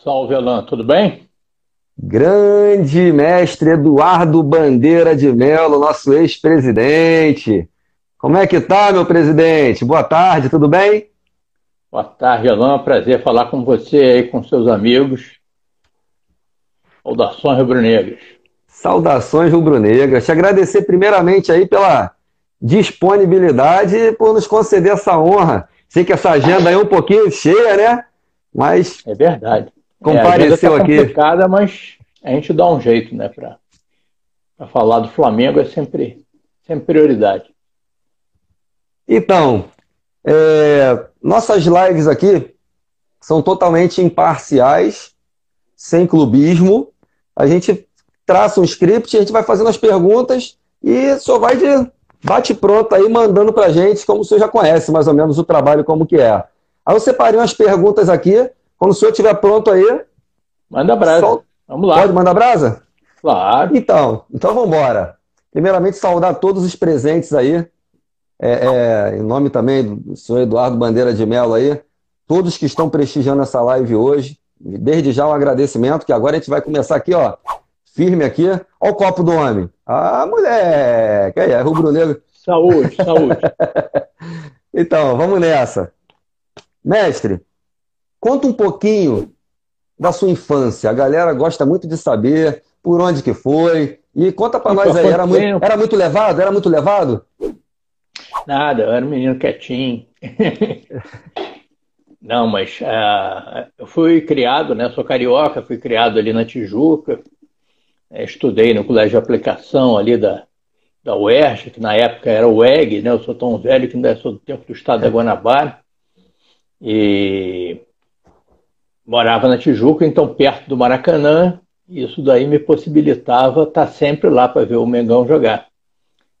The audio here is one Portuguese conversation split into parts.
Salve, Alan, tudo bem? Grande mestre Eduardo Bandeira de Melo, nosso ex-presidente. Como é que tá, meu presidente? Boa tarde, tudo bem? Boa tarde, Alan. Prazer falar com você aí, com seus amigos. Saudações rubro-negras. Saudações rubro-negras. Te agradecer primeiramente aí pela disponibilidade e por nos conceder essa honra. Sei que essa agenda aí é um pouquinho cheia, né? Mas É verdade. A agenda está compareceu aqui. complicada, mas a gente dá um jeito, né? Para falar do Flamengo é sempre prioridade. Então, nossas lives aqui são totalmente imparciais, sem clubismo. A gente traça um script, a gente vai fazendo as perguntas e só vai de bate pronto aí mandando pra gente, como o senhor já conhece mais ou menos o trabalho como que é. Aí eu separei umas perguntas aqui, quando o senhor estiver pronto aí, Manda brasa. só Vamos pode lá. mandar brasa? Claro. Então vamos embora. Primeiramente saudar todos os presentes aí, em nome também do senhor Eduardo Bandeira de Mello aí, todos que estão prestigiando essa live hoje. Desde já um agradecimento, que agora a gente vai começar aqui, ó, firme aqui. Ó o copo do homem. Ah, moleque! Aí, é rubro-negro. Saúde, saúde. Então, vamos nessa. Mestre, conta um pouquinho da sua infância. A galera gosta muito de saber por onde que foi. E conta pra E nós por aí, quanto tempo? era muito levado? Era muito levado? Nada, eu era um menino quietinho. Não, mas eu fui criado, né? Sou carioca, fui criado ali na Tijuca. Estudei no colégio de aplicação ali da UERJ, que na época era o EG, né? Eu sou tão velho que ainda sou do tempo do estado da Guanabara. E morava na Tijuca, então perto do Maracanã. E isso daí me possibilitava estar sempre lá para ver o Mengão jogar.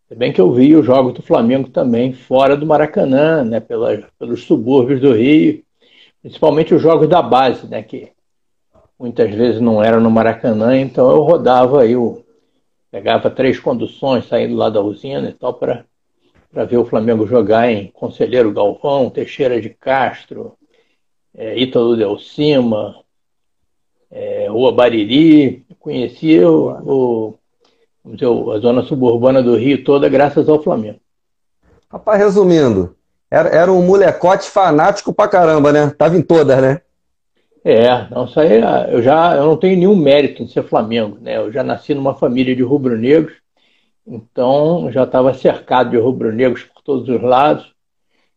Se bem que eu vi os jogos do Flamengo também fora do Maracanã, né? Pelos subúrbios do Rio, principalmente os jogos da base, né? Que muitas vezes não eram no Maracanã, então eu rodava aí, pegava três conduções saindo lá da usina e tal para ver o Flamengo jogar em Conselheiro Galvão, Teixeira de Castro, Ítalo Del Cima, Rua Bariri. Conheci vamos dizer, a zona suburbana do Rio toda graças ao Flamengo. Rapaz, resumindo, era um molecote fanático pra caramba, né? Tava em todas, né? Não, isso aí, eu não tenho nenhum mérito em ser Flamengo, né? Eu já nasci numa família de rubro-negros, então já estava cercado de rubro-negros por todos os lados.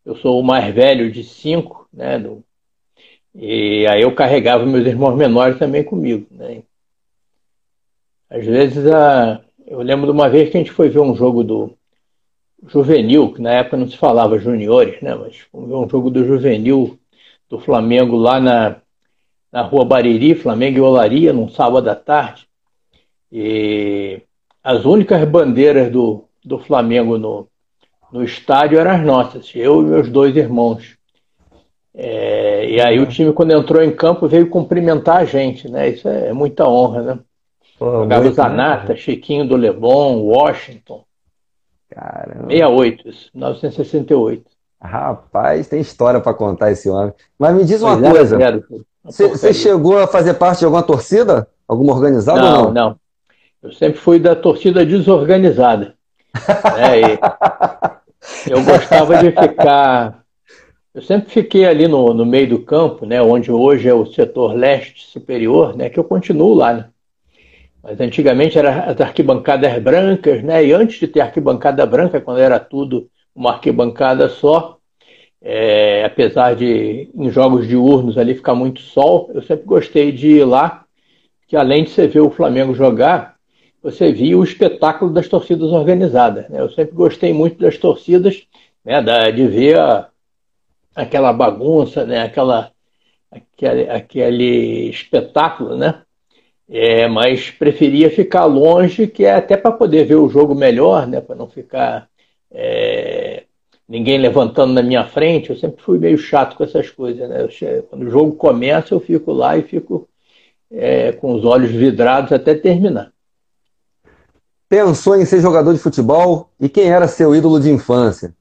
Eu sou o mais velho de cinco, né? E aí eu carregava meus irmãos menores também comigo, né? Às vezes, eu lembro de uma vez que a gente foi ver um jogo do Juvenil, que na época não se falava juniores, né? Mas fomos ver um jogo do Juvenil do Flamengo lá na Rua Bariri, Flamengo e Olaria, num sábado à tarde. E as únicas bandeiras do Flamengo no estádio eram as nossas, eu e meus dois irmãos. E aí o time, quando entrou em campo, veio cumprimentar a gente, né? Isso é muita honra, né? Pô, Jogava muito, né, Zanata, cara? Chiquinho do Leblon, Washington, Caramba. 68, isso, 1968. Rapaz, tem história pra contar esse homem. Mas me diz uma 2-0, coisa, uma você porcaria. chegou a fazer parte de alguma torcida? Alguma organizada ou Não, não? não. Eu sempre fui da torcida desorganizada, né? E eu gostava de ficar. Eu sempre fiquei ali no meio do campo, né? Onde hoje é o setor leste superior, né? Que eu continuo lá, né? Mas antigamente eram as arquibancadas brancas, né? E antes de ter arquibancada branca, quando era tudo uma arquibancada só, apesar de em jogos diurnos ali ficar muito sol, eu sempre gostei de ir lá, que além de você ver o Flamengo jogar, você via o espetáculo das torcidas organizadas, né? Eu sempre gostei muito das torcidas, né? De ver aquela bagunça, né? Aquele espetáculo, né? Mas preferia ficar longe, que é até para poder ver o jogo melhor, né? Para não ficar ninguém levantando na minha frente. Eu sempre fui meio chato com essas coisas, né? Quando o jogo começa, eu fico lá e fico com os olhos vidrados até terminar. Pensou em ser jogador de futebol? E quem era seu ídolo de infância?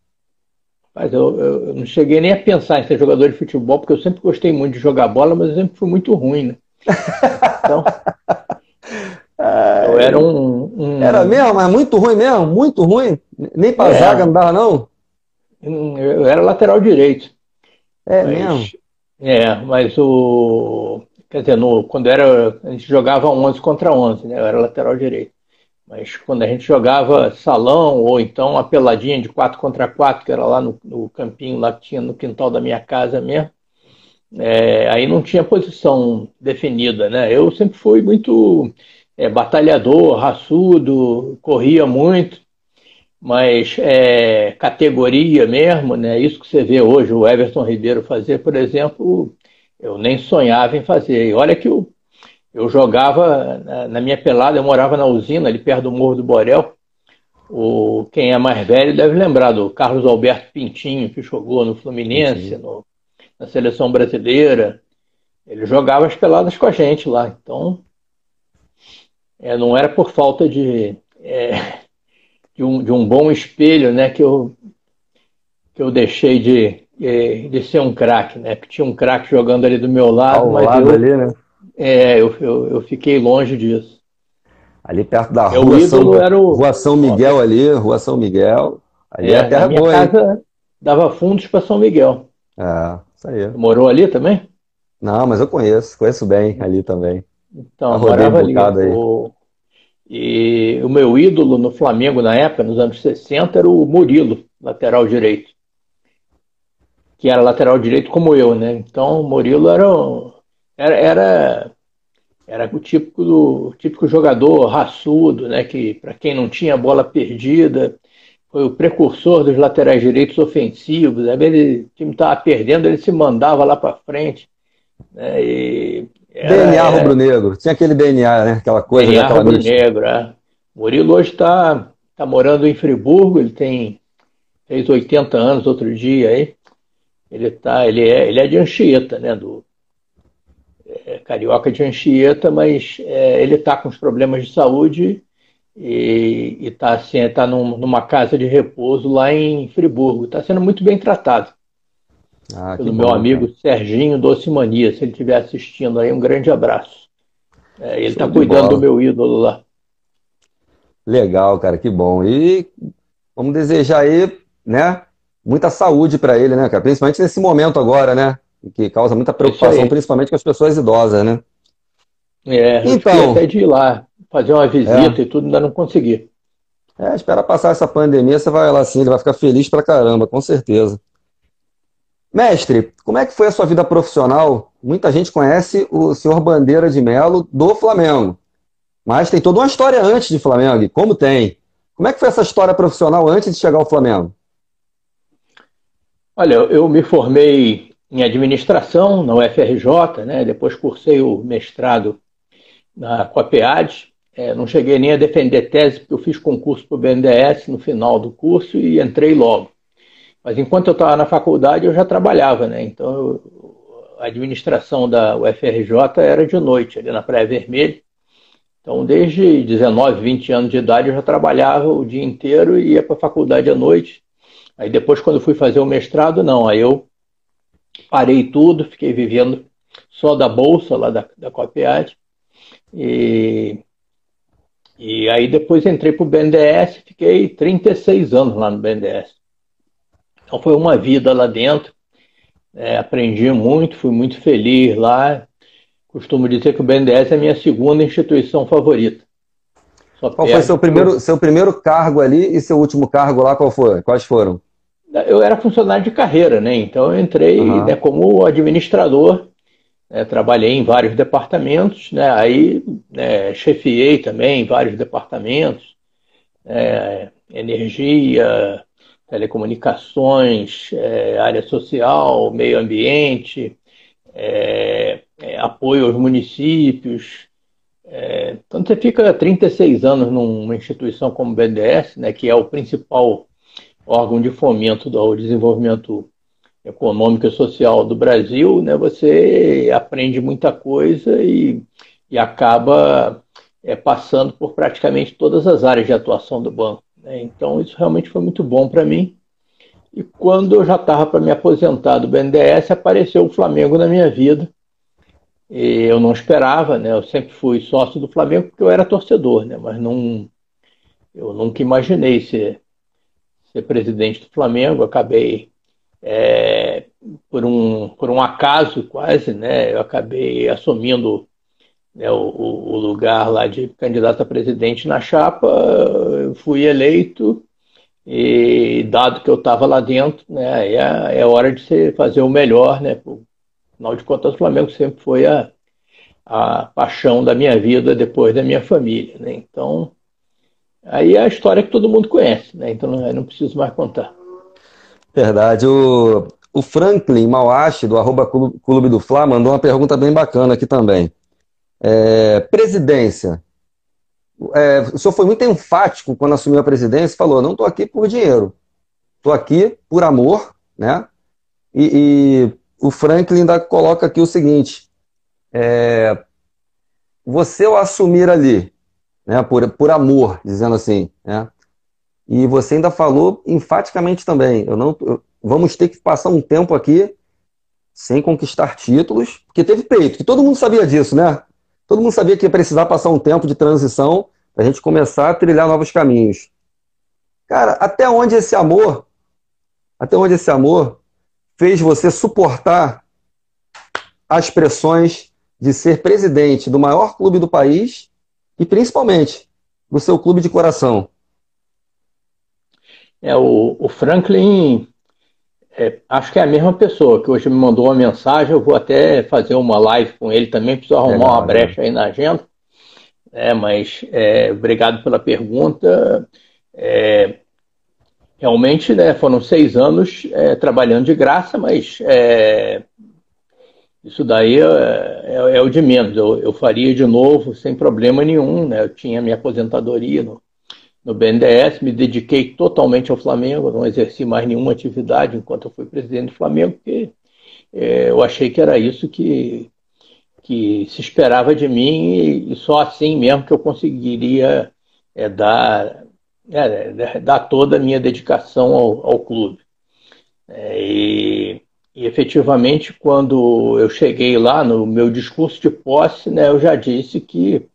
Mas eu não cheguei nem a pensar em ser jogador de futebol, porque eu sempre gostei muito de jogar bola, mas eu sempre fui muito ruim, né? Então, eu era Era mesmo, mas muito ruim mesmo, muito ruim. Nem pra zaga não dava, não? Eu era lateral direito. É mesmo? Mas, mas quer dizer, quando a gente jogava 11 contra 11, né? Eu era lateral direito. Mas quando a gente jogava salão, ou então a peladinha de 4 contra 4, que era lá no campinho, lá que tinha no quintal da minha casa mesmo, aí não tinha posição definida, né? Eu sempre fui muito batalhador, raçudo, corria muito, mas categoria mesmo, né? Isso que você vê hoje o Everton Ribeiro fazer, por exemplo, eu nem sonhava em fazer. E olha que eu jogava na minha pelada, eu morava na usina, ali perto do Morro do Borel. Quem é mais velho deve lembrar do Carlos Alberto Pintinho, que jogou no Fluminense, na seleção brasileira. Ele jogava as peladas com a gente lá. Então, não era por falta de um bom espelho, né, que eu deixei de ser um craque, né? Que tinha um craque jogando ali do meu lado, Ao mas lado ali, né? eu fiquei longe disso. Ali perto da Meu ídolo era Rua São Miguel ali, Rua São Miguel. Ali a terra na é minha boa, hein? casa dava fundos para São Miguel. Isso aí. Você morou ali também? Não, mas eu conheço bem ali também. Então, Já eu rodei um morava ali. bocado aí. E o meu ídolo no Flamengo na época, nos anos 60, era o Murilo, lateral direito. Que era lateral direito como eu, né? Então, o Murilo era o típico jogador raçudo, né? Que, para quem não tinha bola perdida, foi o precursor dos laterais direitos ofensivos. Às vezes o time estava perdendo, ele se mandava lá para frente. Né? DNA rubro-negro. Tinha aquele DNA, né? Aquela coisa, né? DNA Aquela mística. rubro-negro. O Murilo hoje está morando em Friburgo, fez 80 anos outro dia aí. Ele é de Anchieta, né? Carioca de Anchieta, mas ele está com os problemas de saúde e está assim, numa casa de repouso lá em Friburgo. Está sendo muito bem tratado Que pelo meu bom, amigo cara. Serginho Doce Mania. Se ele estiver assistindo aí, um grande abraço. Ele está Show de cuidando do bola. meu ídolo lá. Legal, cara, que bom. E vamos desejar aí, né? Muita saúde para ele, né, cara? Principalmente nesse momento agora, né? Que causa muita É isso preocupação, aí. principalmente com as pessoas idosas, né? Eu fiquei Então, até de ir lá fazer uma visita e tudo, ainda não consegui. espera passar essa pandemia, você vai lá sim, ele vai ficar feliz pra caramba, com certeza. Mestre, como é que foi a sua vida profissional? Muita gente conhece o senhor Bandeira de Melo do Flamengo, mas tem toda uma história antes de Flamengo, e como tem? Como é que foi essa história profissional antes de chegar ao Flamengo? Olha, eu me formei em administração na UFRJ, né? Depois cursei o mestrado na Coapead. Não cheguei nem a defender tese, porque eu fiz concurso para o BNDES no final do curso e entrei logo. Mas enquanto eu estava na faculdade, eu já trabalhava, né? Então, a administração da UFRJ era de noite, ali na Praia Vermelha. Então, desde 19, 20 anos de idade, eu já trabalhava o dia inteiro e ia para a faculdade à noite. Aí depois, quando fui fazer o mestrado, não. Aí eu parei tudo, fiquei vivendo só da bolsa lá da Coapead. E aí depois entrei para o BNDES, fiquei 36 anos lá no BNDES. Então foi uma vida lá dentro, aprendi muito, fui muito feliz lá. Costumo dizer que o BNDES é a minha segunda instituição favorita. Qual foi seu primeiro cargo ali e seu último cargo lá, qual foi? Quais foram? Eu era funcionário de carreira, né? Então eu entrei, né, como administrador, né? Trabalhei em vários departamentos, né? Aí, né, chefiei também vários departamentos, energia, telecomunicações, área social, meio ambiente, apoio aos municípios. Então você fica 36 anos numa instituição como o BNDES, né, que é o principal órgão de fomento do desenvolvimento econômico e social do Brasil, né, você aprende muita coisa e acaba passando por praticamente todas as áreas de atuação do banco. Né? Então, isso realmente foi muito bom para mim. E quando eu já estava para me aposentar do BNDES, apareceu o Flamengo na minha vida. E eu não esperava, né? Eu sempre fui sócio do Flamengo porque eu era torcedor, né? Mas não, eu nunca imaginei ser presidente do Flamengo. Acabei, por um acaso quase, né? Eu acabei assumindo, né, o lugar lá de candidato a presidente na chapa. Eu fui eleito e, dado que eu estava lá dentro, né? É hora de fazer o melhor, né? Afinal de contas, o Flamengo sempre foi a paixão da minha vida depois da minha família, né? Então, aí é a história que todo mundo conhece, né? Então eu não preciso mais contar. Verdade. O Franklin Mauache, do arroba Clube do Fla, mandou uma pergunta bem bacana aqui também. Presidência. O senhor foi muito enfático quando assumiu a presidência e falou: não estou aqui por dinheiro, estou aqui por amor, né? E o Franklin ainda coloca aqui o seguinte: você ao assumir ali, né, por amor, dizendo assim, né? E você ainda falou enfaticamente também: vamos ter que passar um tempo aqui sem conquistar títulos, porque teve peito, que todo mundo sabia disso, né? Todo mundo sabia que ia precisar passar um tempo de transição para a gente começar a trilhar novos caminhos. Cara, até onde esse amor fez você suportar as pressões de ser presidente do maior clube do país e principalmente do seu clube de coração? O Franklin, acho que é a mesma pessoa que hoje me mandou uma mensagem. Eu vou até fazer uma live com ele também, preciso arrumar Legal, uma legal. brecha aí na agenda. Mas obrigado pela pergunta. Realmente, né, foram 6 anos trabalhando de graça, mas isso daí é o de menos. Eu faria de novo sem problema nenhum, né? Eu tinha minha aposentadoria no BNDES, me dediquei totalmente ao Flamengo, não exerci mais nenhuma atividade enquanto eu fui presidente do Flamengo, porque eu achei que era isso que se esperava de mim, e só assim mesmo que eu conseguiria dar toda a minha dedicação ao clube. E efetivamente, quando eu cheguei lá no meu discurso de posse, né, eu já disse que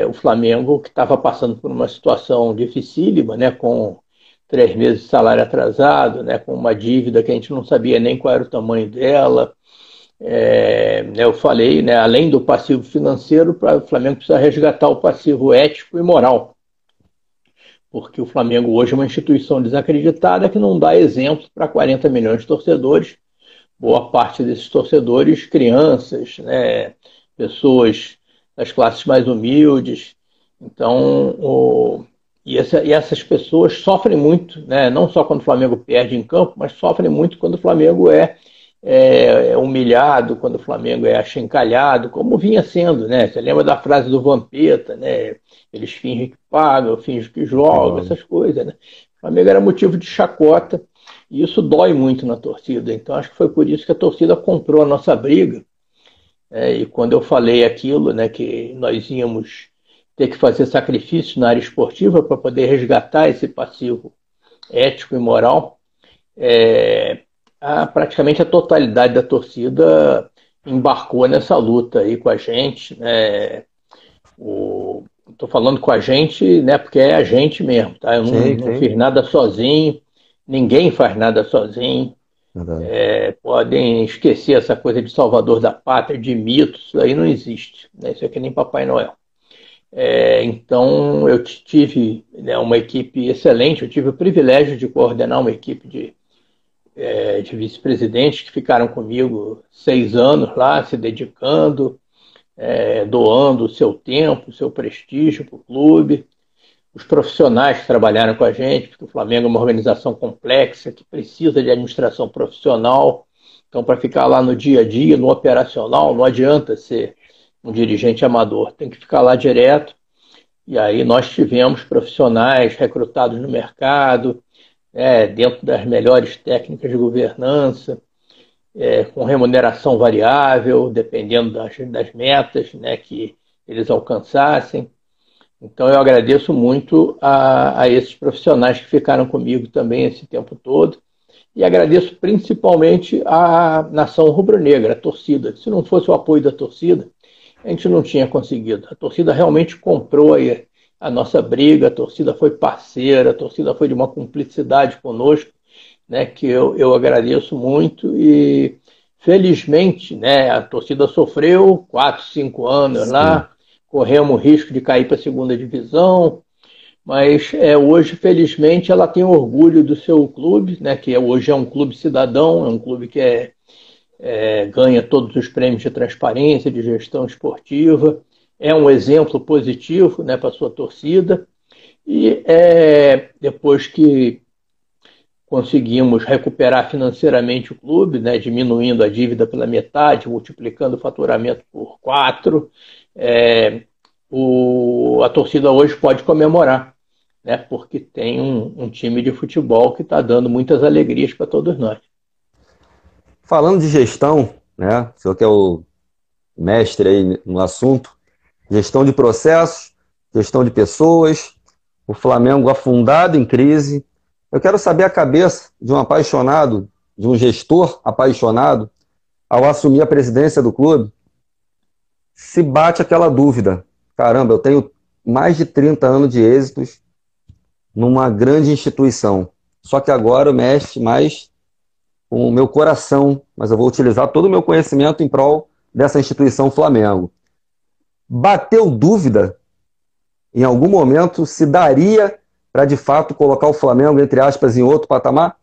o Flamengo, que estava passando por uma situação dificílima, né, com 3 meses de salário atrasado, né, com uma dívida que a gente não sabia nem qual era o tamanho dela. Eu falei, né, além do passivo financeiro, o Flamengo precisa resgatar o passivo ético e moral, porque o Flamengo hoje é uma instituição desacreditada que não dá exemplo para 40 milhões de torcedores, boa parte desses torcedores crianças, né, pessoas das classes mais humildes. Então, e essas pessoas sofrem muito, né, não só quando o Flamengo perde em campo, mas sofrem muito quando o Flamengo é humilhado, quando o Flamengo é achincalhado, como vinha sendo, né? Você lembra da frase do Vampeta, né? Eles fingem que pagam, fingem que jogam, essas coisas, né? O Flamengo era motivo de chacota, e isso dói muito na torcida. Então acho que foi por isso que a torcida comprou a nossa briga. E quando eu falei aquilo, né, que nós íamos ter que fazer sacrifícios na área esportiva para poder resgatar esse passivo ético e moral, praticamente a totalidade da torcida embarcou nessa luta aí com a gente, né? Estou falando com a gente, né? Porque é a gente mesmo, tá? Eu Sim, não sim. fiz nada sozinho, ninguém faz nada sozinho. Verdade. Podem esquecer essa coisa de salvador da pátria, de mitos, isso aí não existe, né? Isso é que nem Papai Noel. Então eu tive, né, uma equipe excelente, eu tive o privilégio de coordenar uma equipe de vice-presidentes que ficaram comigo 6 anos lá, se dedicando, doando o seu tempo, o seu prestígio para o clube. Os profissionais que trabalharam com a gente, porque o Flamengo é uma organização complexa que precisa de administração profissional. Então, para ficar lá no dia a dia, no operacional, não adianta ser um dirigente amador, tem que ficar lá direto. E aí nós tivemos profissionais recrutados no mercado, dentro das melhores técnicas de governança, com remuneração variável, dependendo das metas, né, que eles alcançassem. Então eu agradeço muito a esses profissionais que ficaram comigo também esse tempo todo. e agradeço principalmente à nação rubro-negra, a torcida. Se não fosse o apoio da torcida, a gente não tinha conseguido. A torcida realmente comprou aí a nossa briga, a torcida foi parceira, a torcida foi de uma cumplicidade conosco, né, que eu agradeço muito e felizmente, né, a torcida sofreu 4, 5 anos lá, corremos o risco de cair para a segunda divisão, mas hoje, felizmente, ela tem orgulho do seu clube, né, que hoje é um clube cidadão, é um clube que ganha todos os prêmios de transparência, de gestão esportiva, é um exemplo positivo, né, para a sua torcida, e depois que conseguimos recuperar financeiramente o clube, né, diminuindo a dívida pela metade, multiplicando o faturamento por 4, a torcida hoje pode comemorar, né, porque tem um time de futebol que está dando muitas alegrias para todos nós. Falando de gestão, né, o senhor que é o mestre aí no assunto, gestão de processos, gestão de pessoas, o Flamengo afundado em crise. Eu quero saber a cabeça de um apaixonado, de um gestor apaixonado, ao assumir a presidência do clube, se bate aquela dúvida. Caramba, eu tenho mais de 30 anos de êxitos numa grande instituição. Só que agora eu mexo mais com o meu coração, mas eu vou utilizar todo o meu conhecimento em prol dessa instituição Flamengo. Bateu dúvida, em algum momento, se daria para, de fato, colocar o Flamengo, entre aspas, em outro patamar?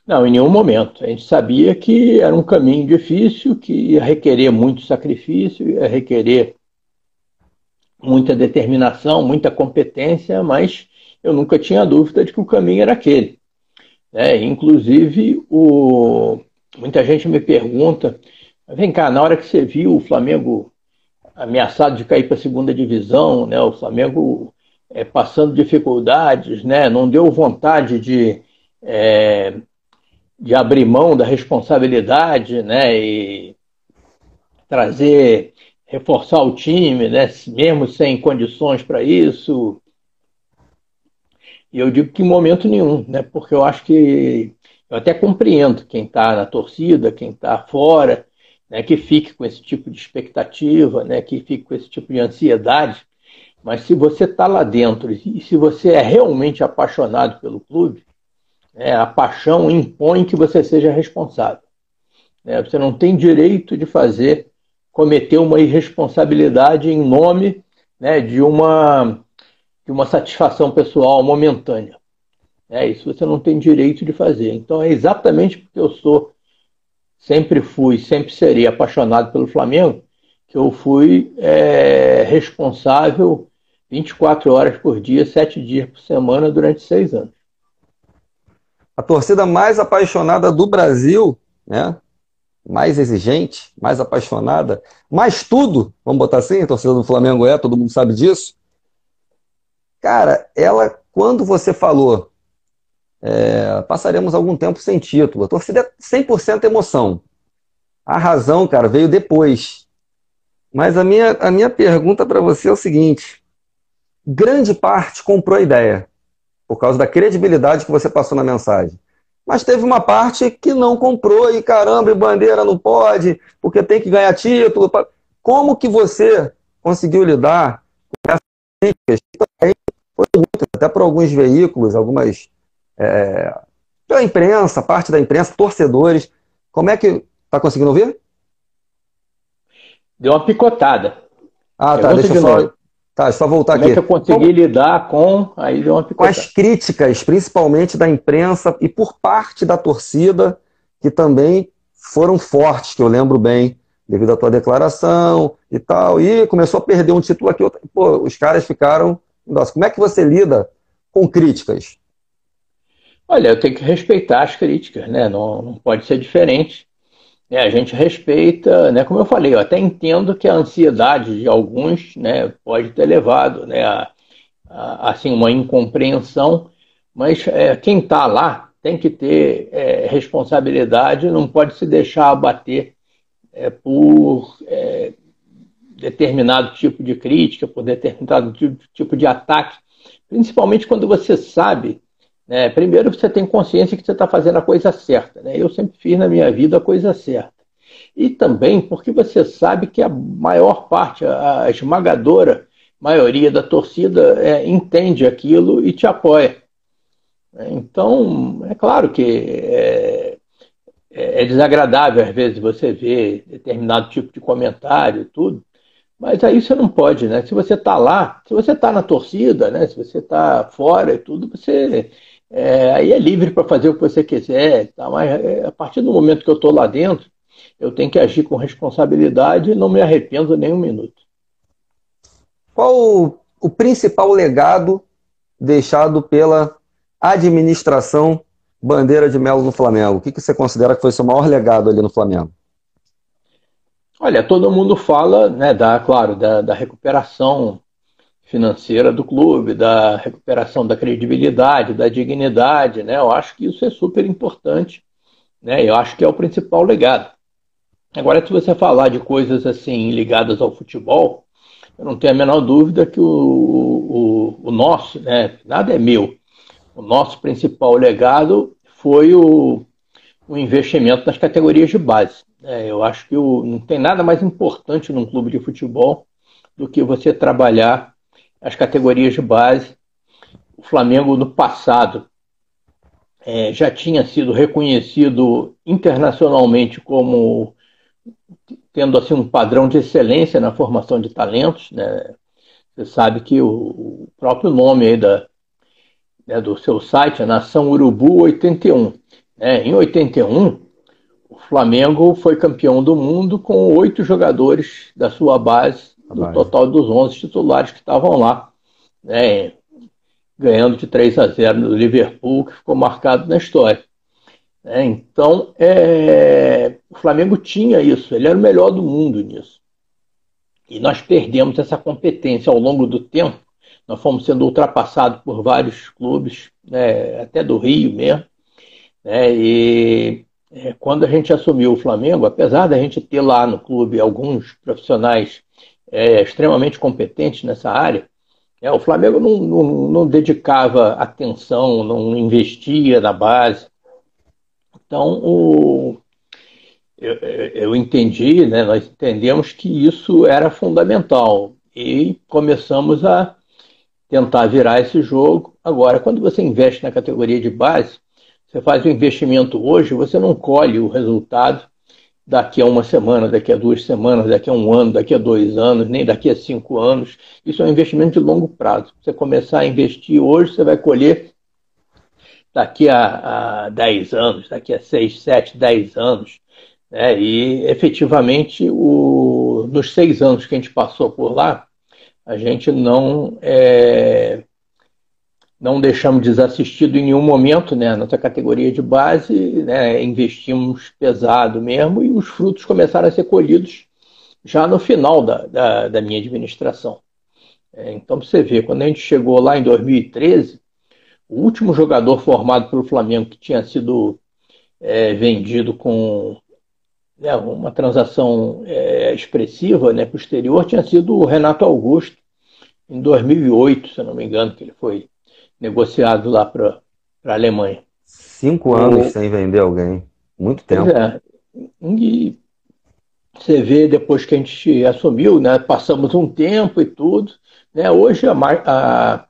Não, em nenhum momento. A gente sabia que era um caminho difícil, que ia requerer muito sacrifício, ia requerer muita determinação, muita competência, mas eu nunca tinha dúvida de que o caminho era aquele. Inclusive, muita gente me pergunta, vem cá, na hora que você viu o Flamengo ameaçado de cair para a segunda divisão, né, o Flamengo passando dificuldades, né, não deu vontade de abrir mão da responsabilidade, né, e reforçar o time, né, mesmo sem condições para isso. E eu digo que em momento nenhum, né, porque eu acho que eu até compreendo quem está na torcida, quem está fora, né, que fique com esse tipo de expectativa, né, que fique com esse tipo de ansiedade, mas se você está lá dentro e se você é realmente apaixonado pelo clube, a paixão impõe que você seja responsável. Você não tem direito de cometer uma irresponsabilidade em nome, né, de uma satisfação pessoal momentânea. Isso você não tem direito de fazer. Então é exatamente porque eu sempre fui, sempre serei apaixonado pelo Flamengo, que eu fui responsável 24 horas por dia, 7 dias por semana, durante 6 anos. A torcida mais apaixonada do Brasil, né? Mais exigente, mais apaixonada, mais tudo, vamos botar assim, a torcida do Flamengo todo mundo sabe disso. Cara, quando você falou, passaremos algum tempo sem título, a torcida é 100% emoção. A razão, cara, veio depois. Mas a minha pergunta para você é o seguinte: grande parte comprou a ideia, por causa da credibilidade que você passou na mensagem. Mas teve uma parte que não comprou e, caramba, e bandeira não pode, porque tem que ganhar título. Como que você conseguiu lidar com essas críticas? Foram muitas, até por alguns veículos, algumas... pela imprensa, parte da imprensa, torcedores. Como é que... Tá conseguindo ouvir? Deu uma picotada. Tá, deixa eu só... Tá, só voltar aqui. Como é que eu consegui lidar com... Aí deu uma picotada. Com as críticas, principalmente da imprensa e por parte da torcida, que também foram fortes, que eu lembro bem, devido à tua declaração e tal, e começou a perder um título aqui. Pô, os caras ficaram... Nossa, como é que você lida com críticas? Olha, eu tenho que respeitar as críticas, né? Não pode ser diferente. A gente respeita, né? Como eu falei, eu até entendo que a ansiedade de alguns, né, pode ter levado, né, assim, uma incompreensão, mas quem está lá tem que ter responsabilidade, não pode se deixar abater por determinado tipo de crítica, por determinado tipo de ataque, principalmente quando você sabe, né? Primeiro, você tem consciência que você está fazendo a coisa certa, né? Eu sempre fiz na minha vida a coisa certa. E também porque você sabe que a maior parte, a esmagadora maioria da torcida entende aquilo e te apoia. Então, é claro que é desagradável às vezes você ver determinado tipo de comentário e tudo, mas aí você não pode, né? Se você está lá, se você está na torcida, né? Se você está fora e tudo, você aí é livre para fazer o que você quiser, tá? Mas a partir do momento que eu estou lá dentro, eu tenho que agir com responsabilidade e não me arrependo nem um minuto. Qual o principal legado deixado pela administração Bandeira de Melo no Flamengo? O que você considera que foi seu maior legado ali no Flamengo? Olha, todo mundo fala, né, claro, da recuperação financeira do clube, da recuperação da credibilidade, da dignidade, né? Eu acho que isso é super importante, né? Eu acho que é o principal legado. Agora, se você falar de coisas assim ligadas ao futebol, eu não tenho a menor dúvida que o nosso, né? Nada é meu. O nosso principal legado foi o investimento nas categorias de base. Eu acho que não tem nada mais importante num clube de futebol do que você trabalhar as categorias de base. O Flamengo, no passado, já tinha sido reconhecido internacionalmente como tendo assim, um padrão de excelência na formação de talentos, né? Você sabe que o próprio nome aí do seu site é Nação Urubu 81. Em 81, o Flamengo foi campeão do mundo com 8 jogadores da sua base, do total dos 11 titulares que estavam lá, né? Ganhando de 3-0 no Liverpool, que ficou marcado na história. Então, o Flamengo tinha isso, ele era o melhor do mundo nisso. E nós perdemos essa competência ao longo do tempo, nós fomos sendo ultrapassados por vários clubes, né, até do Rio mesmo, né, e quando a gente assumiu o Flamengo, apesar da gente ter lá no clube alguns profissionais extremamente competentes nessa área, o Flamengo não dedicava atenção, não investia na base. Então, eu entendi, né, nós entendemos que isso era fundamental e começamos a tentar virar esse jogo. Agora, quando você investe na categoria de base, você faz um investimento hoje, você não colhe o resultado daqui a uma semana, daqui a 2 semanas, daqui a 1 ano, daqui a 2 anos, nem daqui a 5 anos. Isso é um investimento de longo prazo. Você começar a investir hoje, você vai colher daqui a 10 anos, daqui a 6, 7, 10 anos. Né? E, efetivamente, nos 6 anos que a gente passou por lá, a gente não deixamos desassistido em nenhum momento, né? Nossa categoria de base, né? Investimos pesado mesmo e os frutos começaram a ser colhidos já no final da minha administração. Então, você vê, quando a gente chegou lá em 2013, o último jogador formado pelo Flamengo que tinha sido vendido com uma transação expressiva, né, para o exterior, tinha sido o Renato Augusto, em 2008, se eu não me engano, que ele foi negociado lá para a Alemanha. 5 anos sem vender alguém. Muito tempo. Pois é. E você vê, depois que a gente assumiu, né, passamos um tempo e tudo, né, hoje a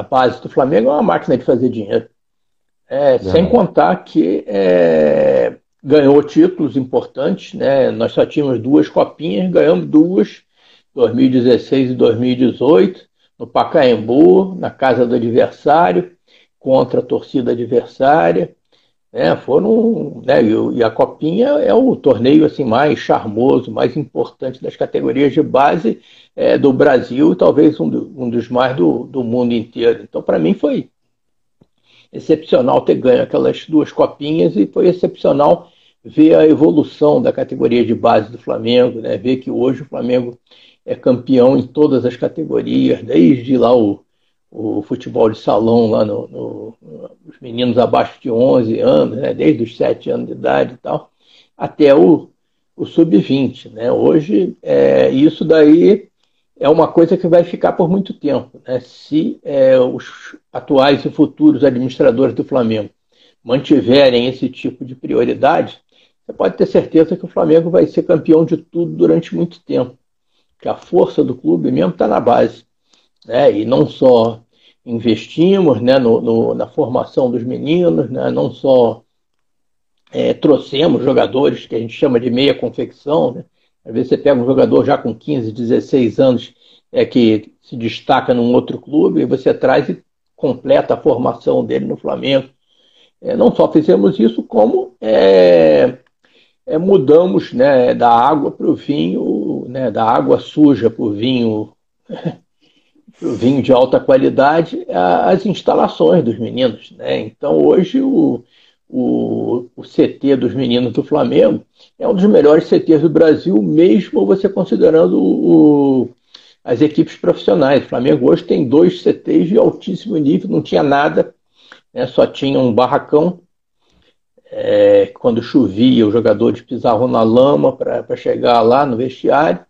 base do Flamengo é uma máquina de fazer dinheiro. Sem contar que ganhou títulos importantes, né? Nós só tínhamos 2 copinhas, ganhamos 2, 2016 e 2018, no Pacaembu, na casa do adversário, contra a torcida adversária. E a Copinha é o torneio assim, mais charmoso, mais importante das categorias de base do Brasil e talvez um dos mais do mundo inteiro. Então, para mim, foi excepcional ter ganho aquelas 2 copinhas e foi excepcional ver a evolução da categoria de base do Flamengo, né? Ver que hoje o Flamengo é campeão em todas as categorias, desde lá o futebol de salão, lá os meninos abaixo de 11 anos, né? Desde os 7 anos de idade e tal, até o sub-20. Né? Hoje, isso daí é uma coisa que vai ficar por muito tempo, né? Se os atuais e futuros administradores do Flamengo mantiverem esse tipo de prioridade, você pode ter certeza que o Flamengo vai ser campeão de tudo durante muito tempo. Que a força do clube mesmo está na base, né? E não só investimos, né, na formação dos meninos, né? Não só trouxemos jogadores que a gente chama de meia confecção, né? Às vezes você pega um jogador já com 15, 16 anos que se destaca num outro clube e você traz e completa a formação dele no Flamengo. Não só fizemos isso, como mudamos, né, da água para o vinho, né, da água suja para o vinho de alta qualidade, as instalações dos meninos, né? Então hoje o CT dos meninos do Flamengo é um dos melhores CTs do Brasil, mesmo você considerando as equipes profissionais. O Flamengo hoje tem 2 CTs de altíssimo nível, não tinha nada, né? Só tinha um barracão. Quando chovia, os jogadores pisavam na lama para chegar lá no vestiário.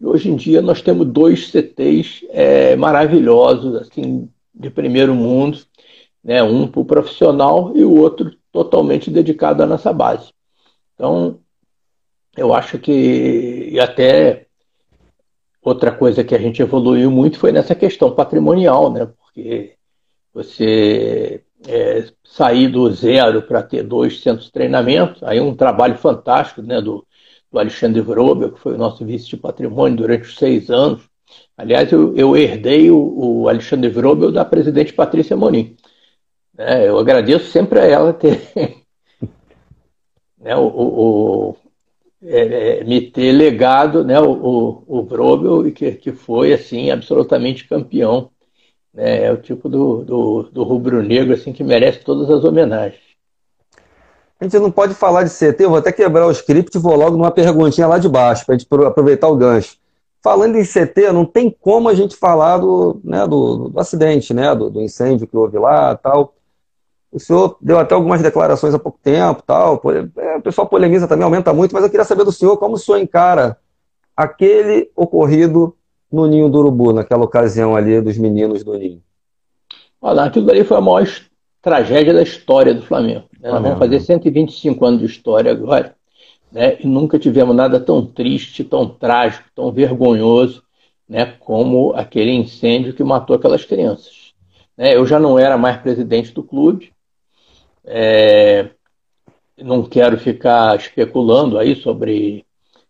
E hoje em dia nós temos 2 CTs maravilhosos, assim, de primeiro mundo, né? Um para o profissional e o outro totalmente dedicado à nossa base. Então, eu acho que, e até outra coisa que a gente evoluiu muito foi nessa questão patrimonial, né? Porque você sair do zero para ter 2 centros de treinamento, aí um trabalho fantástico, né, do Alexandre Vrobel, que foi o nosso vice de patrimônio durante os 6 anos. Aliás, eu herdei o Alexandre Vrobel da presidente Patrícia Morim. Eu agradeço sempre a ela ter né, me ter legado, né, o Vrobel, e que foi assim absolutamente campeão. É o tipo do rubro-negro assim, que merece todas as homenagens. A gente não pode falar de CT, eu vou até quebrar o script e vou logo numa perguntinha lá de baixo, para a gente aproveitar o gancho. Falando em CT, não tem como a gente falar do acidente, né, do incêndio que houve lá e tal. O senhor deu até algumas declarações há pouco tempo, tal. O pessoal polemiza também, aumenta muito, mas eu queria saber do senhor como o senhor encara aquele ocorrido no Ninho do Urubu, naquela ocasião ali dos meninos do Ninho. Olha, aquilo ali foi a maior tragédia da história do Flamengo. Né? Nós vamos fazer 125 anos de história agora, né? E nunca tivemos nada tão triste, tão trágico, tão vergonhoso, né, como aquele incêndio que matou aquelas crianças. Eu já não era mais presidente do clube, não quero ficar especulando aí sobre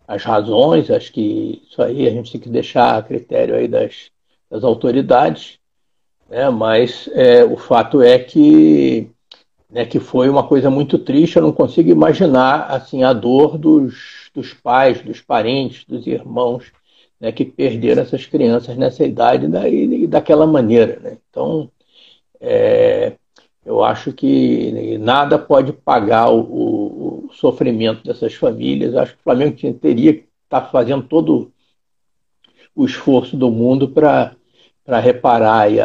as razões, acho que isso aí a gente tem que deixar a critério aí das autoridades, né? Mas o fato é que foi uma coisa muito triste. Eu não consigo imaginar assim, a dor dos pais, dos parentes, dos irmãos, né, que perderam essas crianças nessa idade e daquela maneira, né? Então, eu acho que nada pode pagar o sofrimento dessas famílias. Eu acho que o Flamengo teria que estar fazendo todo o esforço do mundo para reparar aí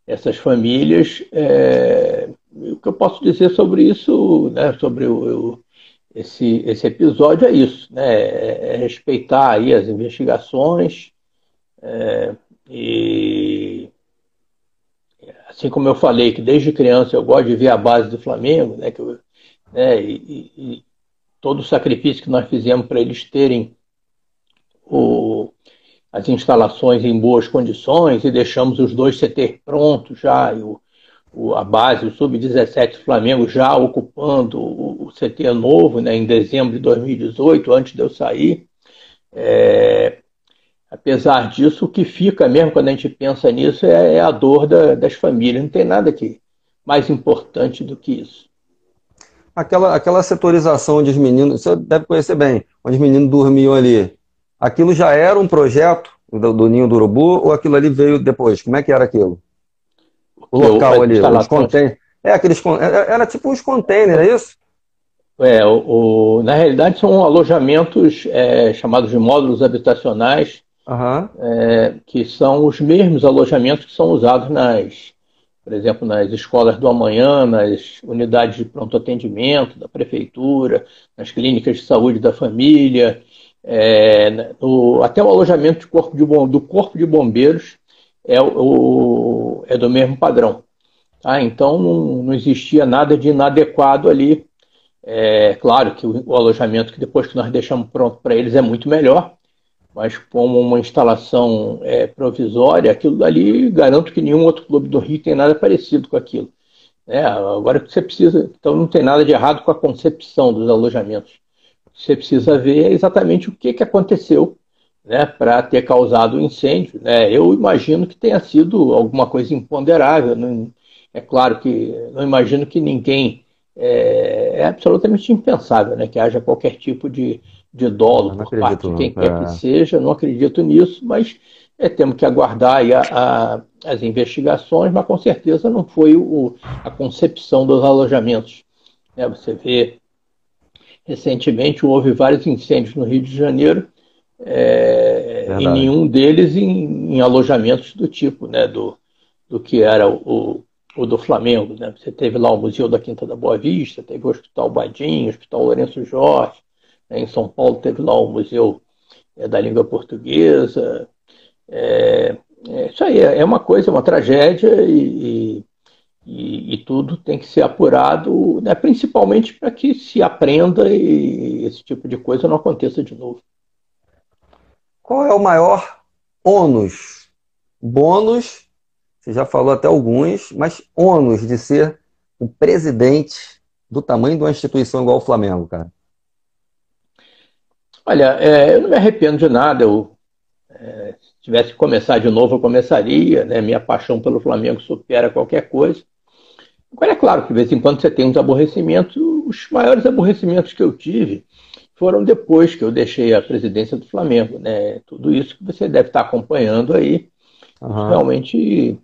essas famílias. O que eu posso dizer sobre isso, né, sobre esse episódio é isso, né, respeitar aí as investigações e assim como eu falei que desde criança eu gosto de ver a base do Flamengo, né, e todo o sacrifício que nós fizemos para eles terem as instalações em boas condições e deixamos os 2 CT prontos já, e a base, o Sub-17 do Flamengo já ocupando o CT novo, né, em dezembro de 2018, antes de eu sair. Apesar disso, o que fica mesmo quando a gente pensa nisso é a dor das famílias. Não tem nada mais importante do que isso. Aquela setorização onde os meninos, você deve conhecer bem, onde os meninos dormiam ali, aquilo já era um projeto do Ninho do Urubu ou aquilo ali veio depois? Como é que era aquilo? O local ali, os containers. Era tipo uns containers, é isso? Na realidade são alojamentos chamados de módulos habitacionais, que são os mesmos alojamentos que são usados por exemplo, nas escolas do amanhã, nas unidades de pronto atendimento da prefeitura, nas clínicas de saúde da família. Até o alojamento do Corpo de Bombeiros é do mesmo padrão. Tá? Então não existia nada de inadequado ali. Claro que o alojamento que depois que nós deixamos pronto para eles é muito melhor, mas como uma instalação provisória, aquilo dali, garanto que nenhum outro clube do Rio tem nada parecido com aquilo. Agora que você precisa, então não tem nada de errado com a concepção dos alojamentos. Você precisa ver exatamente o que aconteceu, né, para ter causado o incêndio. Eu imagino que tenha sido alguma coisa imponderável. É claro que não imagino que ninguém. É absolutamente impensável, né, que haja qualquer tipo de dolo por parte de quem quer que seja. Não acredito nisso, mas temos que aguardar aí as investigações, mas com certeza não foi a concepção dos alojamentos. Você vê, recentemente houve vários incêndios no Rio de Janeiro, e nenhum deles em alojamentos do tipo, né, do que era o do Flamengo. Né? Você teve lá o Museu da Quinta da Boa Vista, teve o Hospital Badinho, o Hospital Lourenço Jorge, né? Em São Paulo teve lá o Museu da Língua Portuguesa. Isso aí é uma coisa, é uma tragédia, e tudo tem que ser apurado, né? Principalmente para que se aprenda e esse tipo de coisa não aconteça de novo. Qual é o maior ônus? Bônus, você já falou até alguns, mas ônus de ser o presidente do tamanho de uma instituição igual o Flamengo, cara? Olha, eu não me arrependo de nada. Se tivesse que começar de novo, eu começaria, né? Minha paixão pelo Flamengo supera qualquer coisa. Agora, é claro que de vez em quando você tem uns aborrecimentos. Os maiores aborrecimentos que eu tive foram depois que eu deixei a presidência do Flamengo, né? Tudo isso que você deve estar acompanhando aí, isso realmente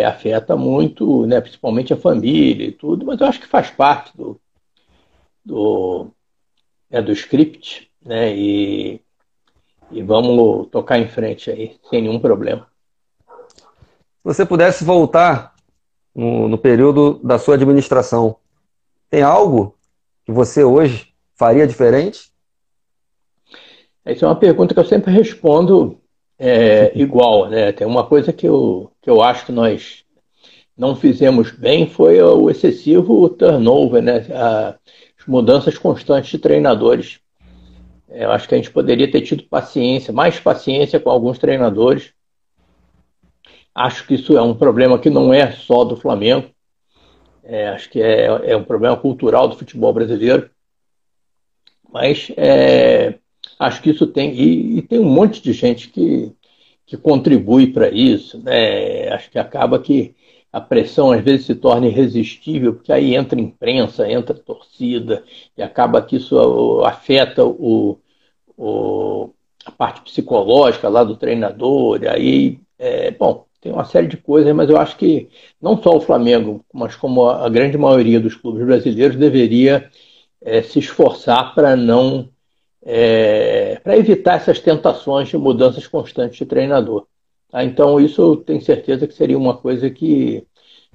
afeta muito, né? Principalmente a família e tudo, mas eu acho que faz parte do script, né? E vamos tocar em frente aí, sem nenhum problema. Se você pudesse voltar no período da sua administração, tem algo que você hoje faria diferente? Essa é uma pergunta que eu sempre respondo igual, né? Tem uma coisa que eu acho que nós não fizemos bem, foi o excessivo turnover, né? As mudanças constantes de treinadores. Eu acho que a gente poderia ter tido mais paciência com alguns treinadores. Acho que isso é um problema que não é só do Flamengo. Acho que é um problema cultural do futebol brasileiro. Mas acho que isso tem... E tem um monte de gente que contribui para isso, né? Acho que acaba que a pressão às vezes se torna irresistível, porque aí entra imprensa, entra torcida, e acaba que isso afeta a parte psicológica lá do treinador. E aí, bom, tem uma série de coisas, mas eu acho que não só o Flamengo, mas como a grande maioria dos clubes brasileiros deveria se esforçar para não para evitar essas tentações de mudanças constantes de treinador. Tá? Então, isso eu tenho certeza que seria uma coisa que,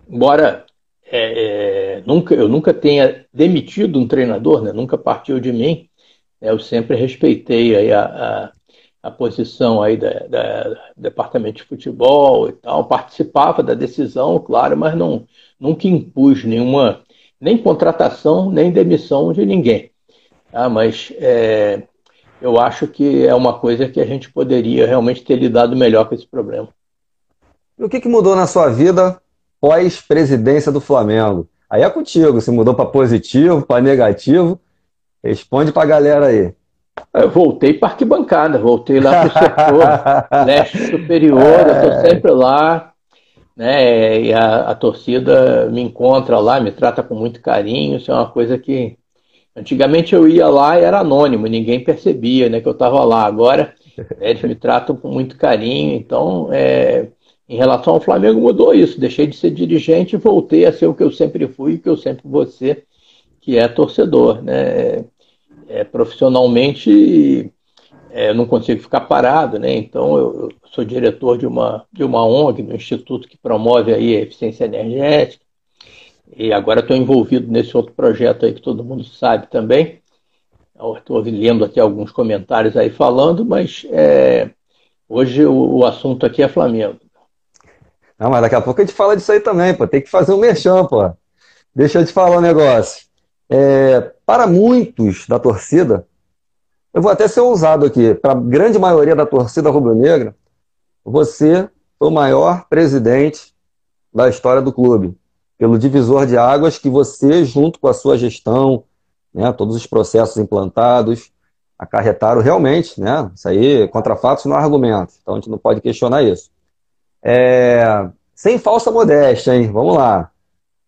embora eu nunca tenha demitido um treinador, né? Nunca partiu de mim, eu sempre respeitei aí a posição aí do departamento de futebol e tal, participava da decisão, claro, mas nunca impus nenhuma, nem contratação, nem demissão de ninguém. Mas eu acho que é uma coisa que a gente poderia realmente ter lidado melhor com esse problema. E o que mudou na sua vida pós-presidência do Flamengo? Aí é contigo, se mudou para positivo, para negativo. Responde para a galera aí. Eu voltei para arquibancada, voltei lá para o setor leste superior, eu estou sempre lá, né? E a torcida me encontra lá, me trata com muito carinho. Isso é uma coisa que antigamente eu ia lá e era anônimo, ninguém percebia, né, que eu estava lá. Agora eles me tratam com muito carinho. Então, em relação ao Flamengo, mudou isso. Deixei de ser dirigente e voltei a ser o que eu sempre fui, o que eu sempre vou ser, que é torcedor, né? Profissionalmente, eu não consigo ficar parado, né? Então, eu sou diretor de uma ONG, do instituto que promove aí a eficiência energética. E agora estou envolvido nesse outro projeto aí que todo mundo sabe também. Estou lendo aqui alguns comentários aí falando, mas hoje o assunto aqui é Flamengo. Não, mas daqui a pouco a gente fala disso aí também, pô. Tem que fazer um merchan, pô. Deixa eu te falar um negócio. Para muitos da torcida, eu vou até ser ousado aqui, para a grande maioria da torcida rubro-negra, você foi o maior presidente da história do clube, pelo divisor de águas que você, junto com a sua gestão, né, todos os processos implantados, acarretaram realmente, né? Isso aí, contra fatos não há argumentos, então a gente não pode questionar isso. Sem falsa modéstia, hein? Vamos lá.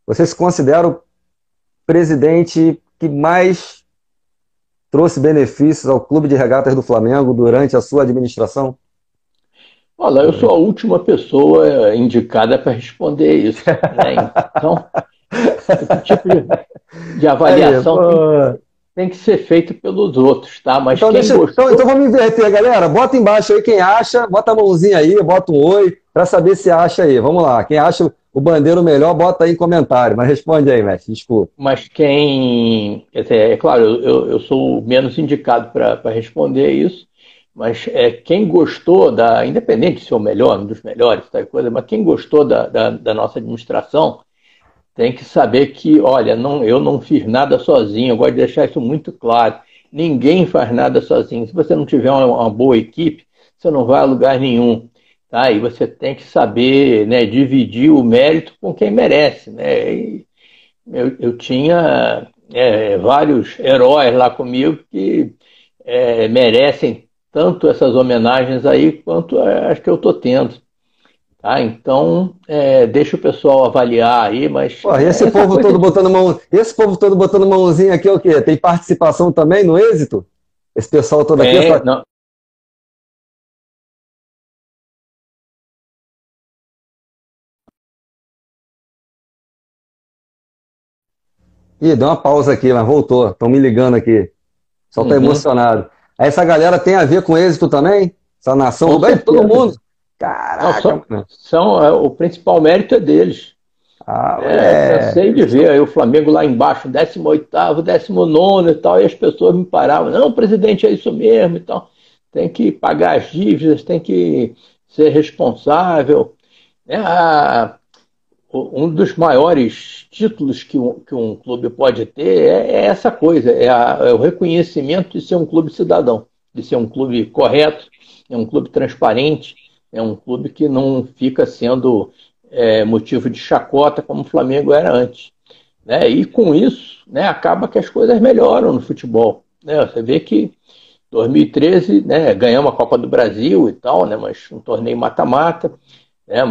Você se considera o presidente que mais trouxe benefícios ao Clube de Regatas do Flamengo durante a sua administração? Olha, eu sou a última pessoa indicada para responder isso, né? Então, esse tipo de avaliação tem que ser feito pelos outros, tá? Mas então, quem gostou... então vamos inverter, galera. Bota embaixo aí quem acha, bota a mãozinha aí, bota um oi, para saber se acha aí. Vamos lá. Quem acha o Bandeiro melhor, bota aí em comentário. Mas responde aí, mestre, desculpa. Mas quem... Quer dizer, é claro, eu sou o menos indicado para responder isso, mas quem gostou independente se é o melhor, um dos melhores, tal coisa, mas quem gostou da nossa administração tem que saber que, olha, eu não fiz nada sozinho, eu gosto de deixar isso muito claro. Ninguém faz nada sozinho. Se você não tiver uma boa equipe, você não vai a lugar nenhum. Tá? E você tem que saber, né, dividir o mérito com quem merece. Né? E eu tinha vários heróis lá comigo que merecem tanto essas homenagens aí quanto as que eu estou tendo. Tá, então, deixa o pessoal avaliar aí, mas... Pô, esse povo todo botando mãozinha aqui é o quê? Tem participação também no êxito? Esse pessoal todo aqui? Não. Ih, deu uma pausa aqui, mas voltou. Estão me ligando aqui. O pessoal está emocionado. Aí essa galera tem a ver com êxito também? Essa nação, todo mundo? Caraca, o principal mérito é deles. Cansei de ver aí o Flamengo lá embaixo, 18º, 19º e tal, e as pessoas me paravam, não, presidente, é isso mesmo e tal. Tem que pagar as dívidas, tem que ser responsável. Um dos maiores títulos que um clube pode ter é essa coisa, é o reconhecimento de ser um clube cidadão, de ser um clube correto, é um clube transparente, é um clube que não fica sendo motivo de chacota como o Flamengo era antes. Né? E com isso, né, acaba que as coisas melhoram no futebol. Né? Você vê que em 2013, né, ganhamos a Copa do Brasil e tal, né, mas um torneio mata-mata.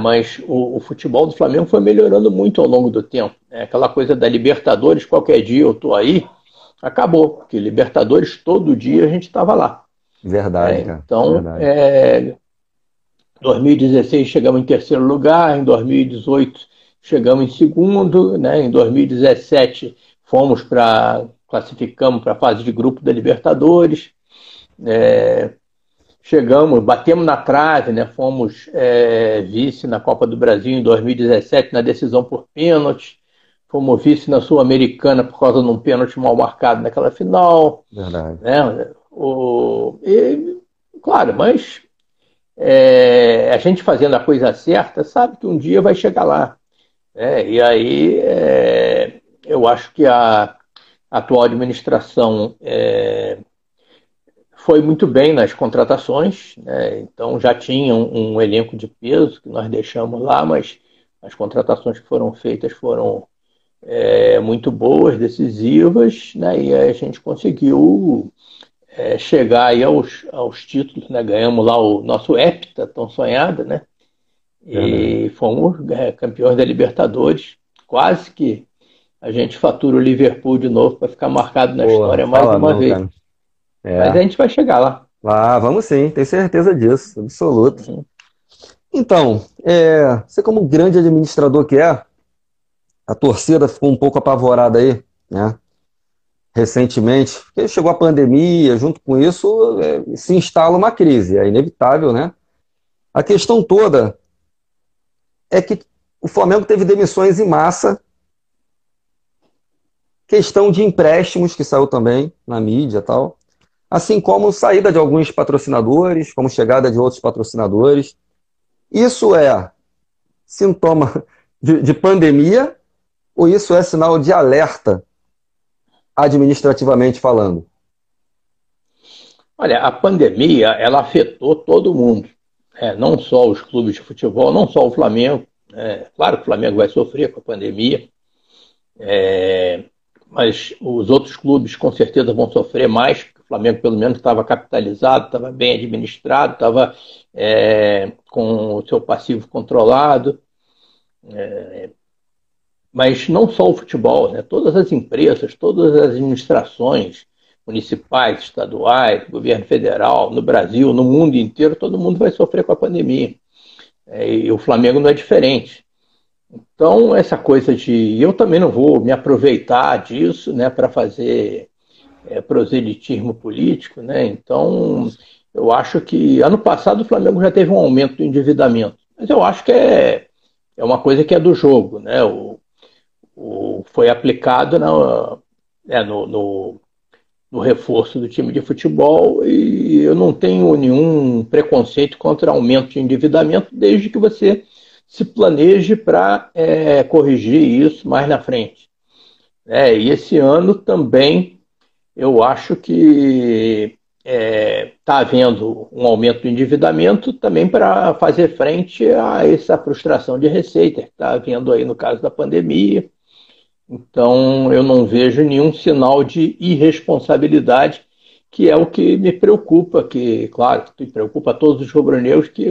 Mas o futebol do Flamengo foi melhorando muito ao longo do tempo. Aquela coisa da Libertadores, qualquer dia eu estou aí, acabou, porque Libertadores todo dia a gente estava lá. Verdade, cara. Então, em 2016 chegamos em terceiro lugar, em 2018 chegamos em segundo, né? Em 2017 classificamos para a fase de grupo da Libertadores. Batemos na trave, né? Fomos vice na Copa do Brasil em 2017 na decisão por pênalti. Fomos vice na Sul-Americana por causa de um pênalti mal marcado naquela final. Verdade. Né? Claro, mas a gente fazendo a coisa certa sabe que um dia vai chegar lá. E aí eu acho que a atual administração foi muito bem nas contratações, né? Então já tinha um elenco de peso que nós deixamos lá, mas as contratações que foram feitas foram muito boas, decisivas, né? E a gente conseguiu chegar aí aos títulos, né? Ganhamos lá o nosso hepta, tão sonhado, né? E fomos campeões da Libertadores, quase que a gente fatura o Liverpool de novo para ficar marcado na história mais uma vez. Cara. Mas a gente vai chegar lá. Vamos sim, tenho certeza disso, absoluto. Então, você como grande administrador que é, a torcida ficou um pouco apavorada aí, né? Recentemente, porque chegou a pandemia, junto com isso se instala uma crise, é inevitável, né? A questão toda é que o Flamengo teve demissões em massa questão de empréstimos, que saiu também na mídia e tal, assim como saída de alguns patrocinadores, como chegada de outros patrocinadores. Isso é sintoma de pandemia ou isso é sinal de alerta, administrativamente falando? Olha, a pandemia, ela afetou todo mundo, não só os clubes de futebol, não só o Flamengo. Claro que o Flamengo vai sofrer com a pandemia, mas os outros clubes com certeza vão sofrer mais, porque o Flamengo pelo menos estava capitalizado, estava bem administrado, estava com o seu passivo controlado. Mas não só o futebol, né? Todas as empresas, todas as administrações municipais, estaduais, governo federal, no Brasil, no mundo inteiro, todo mundo vai sofrer com a pandemia. E o Flamengo não é diferente. Então, essa coisa de... Eu também não vou me aproveitar disso, né, para fazer proselitismo político, né? Então, eu acho que ano passado o Flamengo já teve um aumento do endividamento. Mas eu acho que é uma coisa que é do jogo, né? Foi aplicado no reforço do time de futebol e eu não tenho nenhum preconceito contra aumento de endividamento, desde que você se planeje para corrigir isso mais na frente. E esse ano também eu acho que está havendo um aumento do endividamento também para fazer frente a essa frustração de receita que está havendo aí no caso da pandemia. Então, eu não vejo nenhum sinal de irresponsabilidade, que é o que me preocupa, que, claro, que preocupa a todos os rubro-negros, que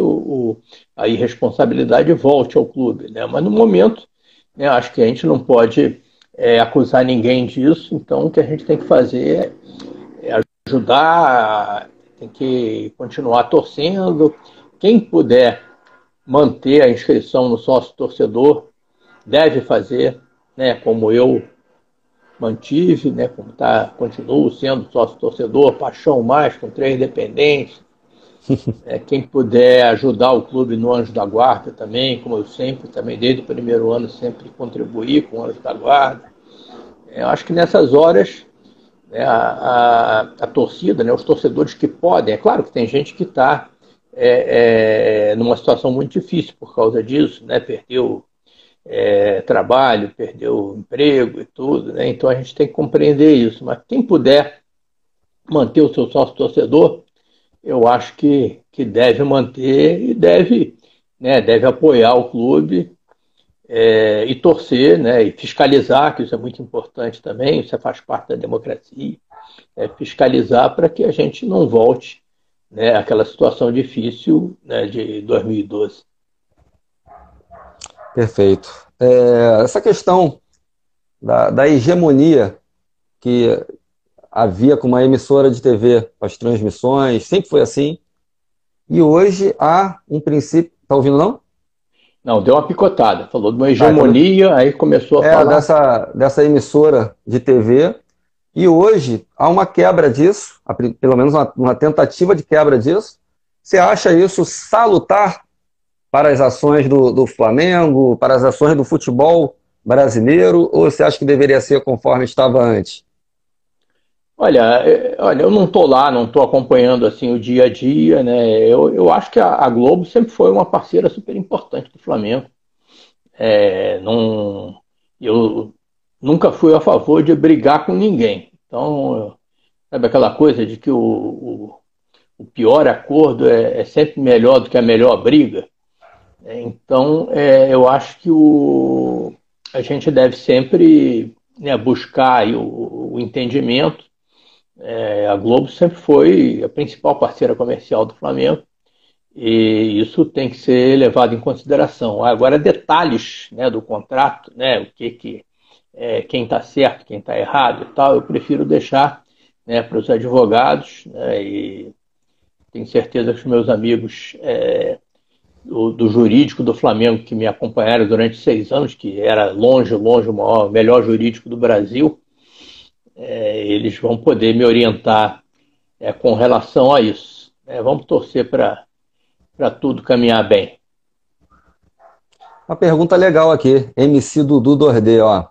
a irresponsabilidade volte ao clube, né? Mas, no momento, né, acho que a gente não pode acusar ninguém disso, então o que a gente tem que fazer é ajudar, tem que continuar torcendo. Quem puder manter a inscrição no sócio-torcedor, deve fazer, né, como eu mantive, né, continuo sendo sócio-torcedor, paixão mais, com 3 dependentes. Quem puder ajudar o clube no Anjo da Guarda também, como eu sempre, também desde o primeiro ano, sempre contribuí com o Anjo da Guarda. Eu acho que nessas horas, né, a torcida, né, os torcedores que podem, é claro que tem gente que está numa situação muito difícil por causa disso, né, perdeu trabalho, perdeu emprego e tudo, né? Então a gente tem que compreender isso. Mas quem puder manter o seu sócio torcedor, eu acho que deve manter e deve, né, deve apoiar o clube e torcer, né, e fiscalizar, que isso é muito importante também, isso faz parte da democracia, fiscalizar para que a gente não volte, né, àquela situação difícil, né, de 2012. Perfeito. Essa questão da hegemonia que havia com uma emissora de TV, as transmissões, sempre foi assim. E hoje há um princípio... Está ouvindo, não? Não, deu uma picotada. Falou de uma hegemonia, aí começou a falar... dessa emissora de TV. E hoje há uma quebra disso, pelo menos uma tentativa de quebra disso. Você acha isso salutar para as ações do Flamengo, para as ações do futebol brasileiro, ou você acha que deveria ser conforme estava antes? Olha, eu não estou lá, não estou acompanhando assim o dia a dia, né? Eu acho que a Globo sempre foi uma parceira super importante do Flamengo. Eu nunca fui a favor de brigar com ninguém. Então, sabe aquela coisa de que o pior acordo é sempre melhor do que a melhor briga? Então, eu acho que a gente deve sempre, né, buscar aí o entendimento. A Globo sempre foi a principal parceira comercial do Flamengo e isso tem que ser levado em consideração. Agora, detalhes, né, do contrato, né, quem está certo, quem está errado e tal, eu prefiro deixar, né, para os advogados, né, e tenho certeza que os meus amigos do jurídico do Flamengo, que me acompanharam durante 6 anos, que era longe o melhor jurídico do Brasil, eles vão poder me orientar com relação a isso. Vamos torcer para tudo caminhar bem. Uma pergunta legal aqui, MC Dudu Dordê, ó.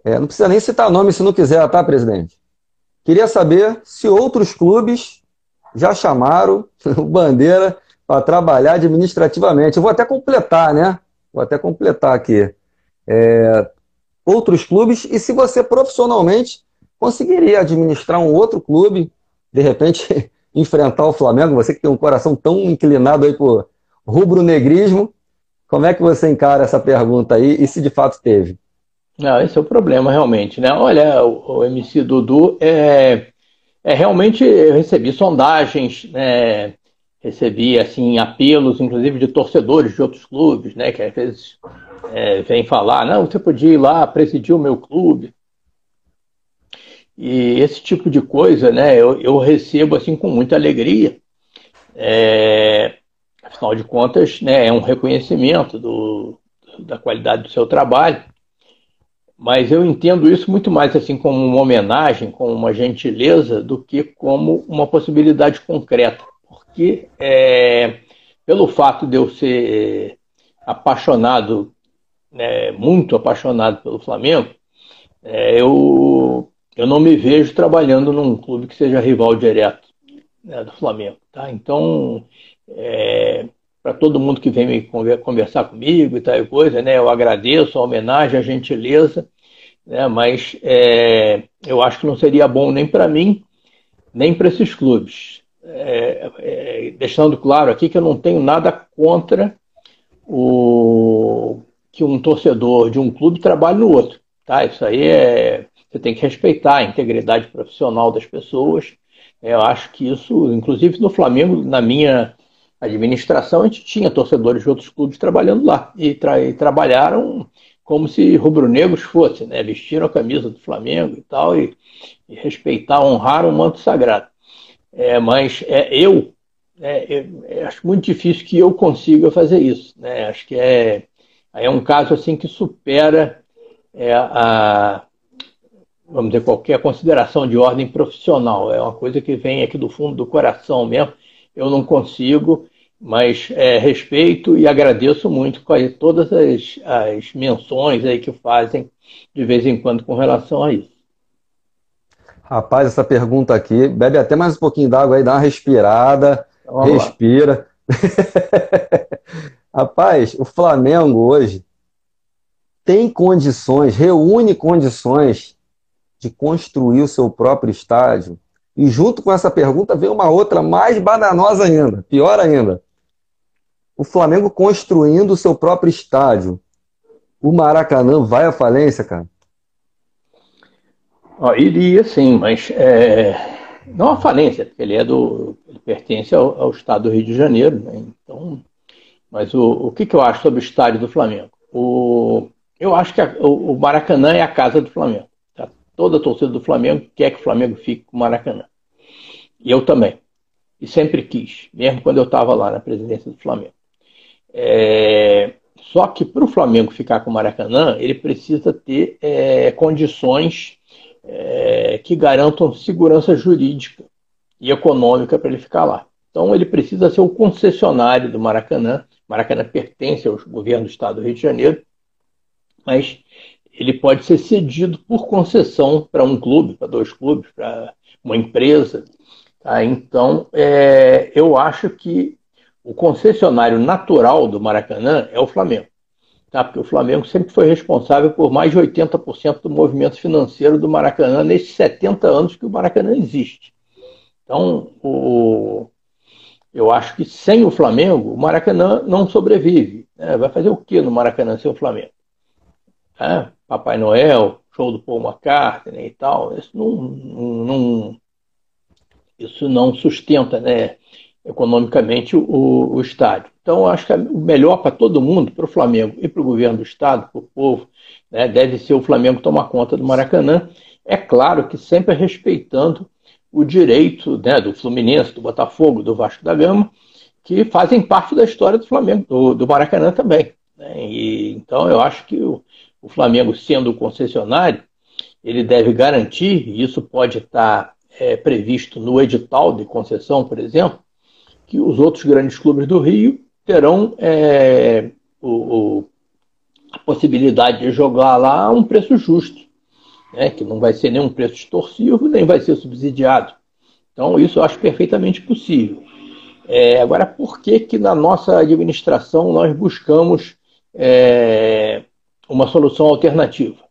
Não precisa nem citar nome se não quiser, tá, presidente? Queria saber se outros clubes já chamaram o Bandeira para trabalhar administrativamente. Eu vou até completar, né? Vou até completar aqui. Outros clubes, e se você profissionalmente conseguiria administrar um outro clube, de repente enfrentar o Flamengo, você que tem um coração tão inclinado aí por rubro-negrismo, como é que você encara essa pergunta aí e se de fato teve? Não, esse é o problema realmente, né? Olha, o MC Dudu realmente eu recebi sondagens, né? Recebi assim apelos, inclusive de torcedores de outros clubes, né? Que às vezes vêm falar, não, você podia ir lá presidir o meu clube. E esse tipo de coisa, né? Eu recebo assim com muita alegria. Afinal de contas, né? É um reconhecimento da qualidade do seu trabalho. Mas eu entendo isso muito mais assim como uma homenagem, como uma gentileza, do que como uma possibilidade concreta. Porque pelo fato de eu ser apaixonado, né, muito apaixonado pelo Flamengo, eu não me vejo trabalhando num clube que seja rival direto, né, do Flamengo. Tá? Então, para todo mundo que vem me conversar comigo e tal coisa, né, eu agradeço a homenagem, a gentileza, né, mas eu acho que não seria bom nem para mim, nem para esses clubes. Deixando claro aqui que eu não tenho nada contra que um torcedor de um clube trabalhe no outro. Tá? Isso aí você tem que respeitar a integridade profissional das pessoas. Eu acho que isso, inclusive no Flamengo, na minha administração, a gente tinha torcedores de outros clubes trabalhando lá. E trabalharam como se rubro-negros fossem, né? Vestiram a camisa do Flamengo e tal, e respeitaram, honraram o manto sagrado. Mas eu acho muito difícil que eu consiga fazer isso, né? Acho que é um caso assim que supera vamos dizer, qualquer consideração de ordem profissional. É uma coisa que vem aqui do fundo do coração mesmo. Eu não consigo, mas respeito e agradeço muito todas as menções aí que fazem de vez em quando com relação a isso. Rapaz, essa pergunta aqui, bebe até mais um pouquinho d'água aí, dá uma respirada, então, respira. Rapaz, o Flamengo hoje tem condições, reúne condições de construir o seu próprio estádio. E junto com essa pergunta vem uma outra mais bananosa ainda, pior ainda. O Flamengo construindo o seu próprio estádio. O Maracanã vai à falência, cara? Iria sim, mas não à falência, porque ele pertence ao estado do Rio de Janeiro, né? Então, mas o que eu acho sobre o estádio do Flamengo? Eu acho que o Maracanã é a casa do Flamengo. Tá? Toda a torcida do Flamengo quer que o Flamengo fique com o Maracanã. E eu também. E sempre quis, mesmo quando eu estava lá na presidência do Flamengo. Só que para o Flamengo ficar com o Maracanã, ele precisa ter condições que garantam segurança jurídica e econômica para ele ficar lá. Então ele precisa ser o concessionário do Maracanã. O Maracanã pertence ao governo do estado do Rio de Janeiro, mas ele pode ser cedido por concessão para um clube, para dois clubes, para uma empresa. Tá? Então, eu acho que o concessionário natural do Maracanã é o Flamengo. Tá? Porque o Flamengo sempre foi responsável por mais de 80% do movimento financeiro do Maracanã nesses 70 anos que o Maracanã existe. Então, eu acho que sem o Flamengo, o Maracanã não sobrevive. Né? Vai fazer o que no Maracanã sem o Flamengo? Papai Noel, show do Paul McCartney e tal, isso não sustenta, né, economicamente o estádio. Então, eu acho que o melhor para todo mundo, para o Flamengo e para o governo do estado, para o povo, né, deve ser o Flamengo tomar conta do Maracanã. É claro que sempre respeitando o direito, né, do Fluminense, do Botafogo, do Vasco da Gama, que fazem parte da história do Flamengo, do Maracanã também. Né? Então, eu acho que o Flamengo, sendo o concessionário, ele deve garantir, e isso pode estar previsto no edital de concessão, por exemplo, que os outros grandes clubes do Rio terão a possibilidade de jogar lá a um preço justo. né, que não vai ser nenhum preço extorsivo, nem vai ser subsidiado. Então, isso eu acho perfeitamente possível. Agora, por que que na nossa administração nós buscamos uma solução alternativa?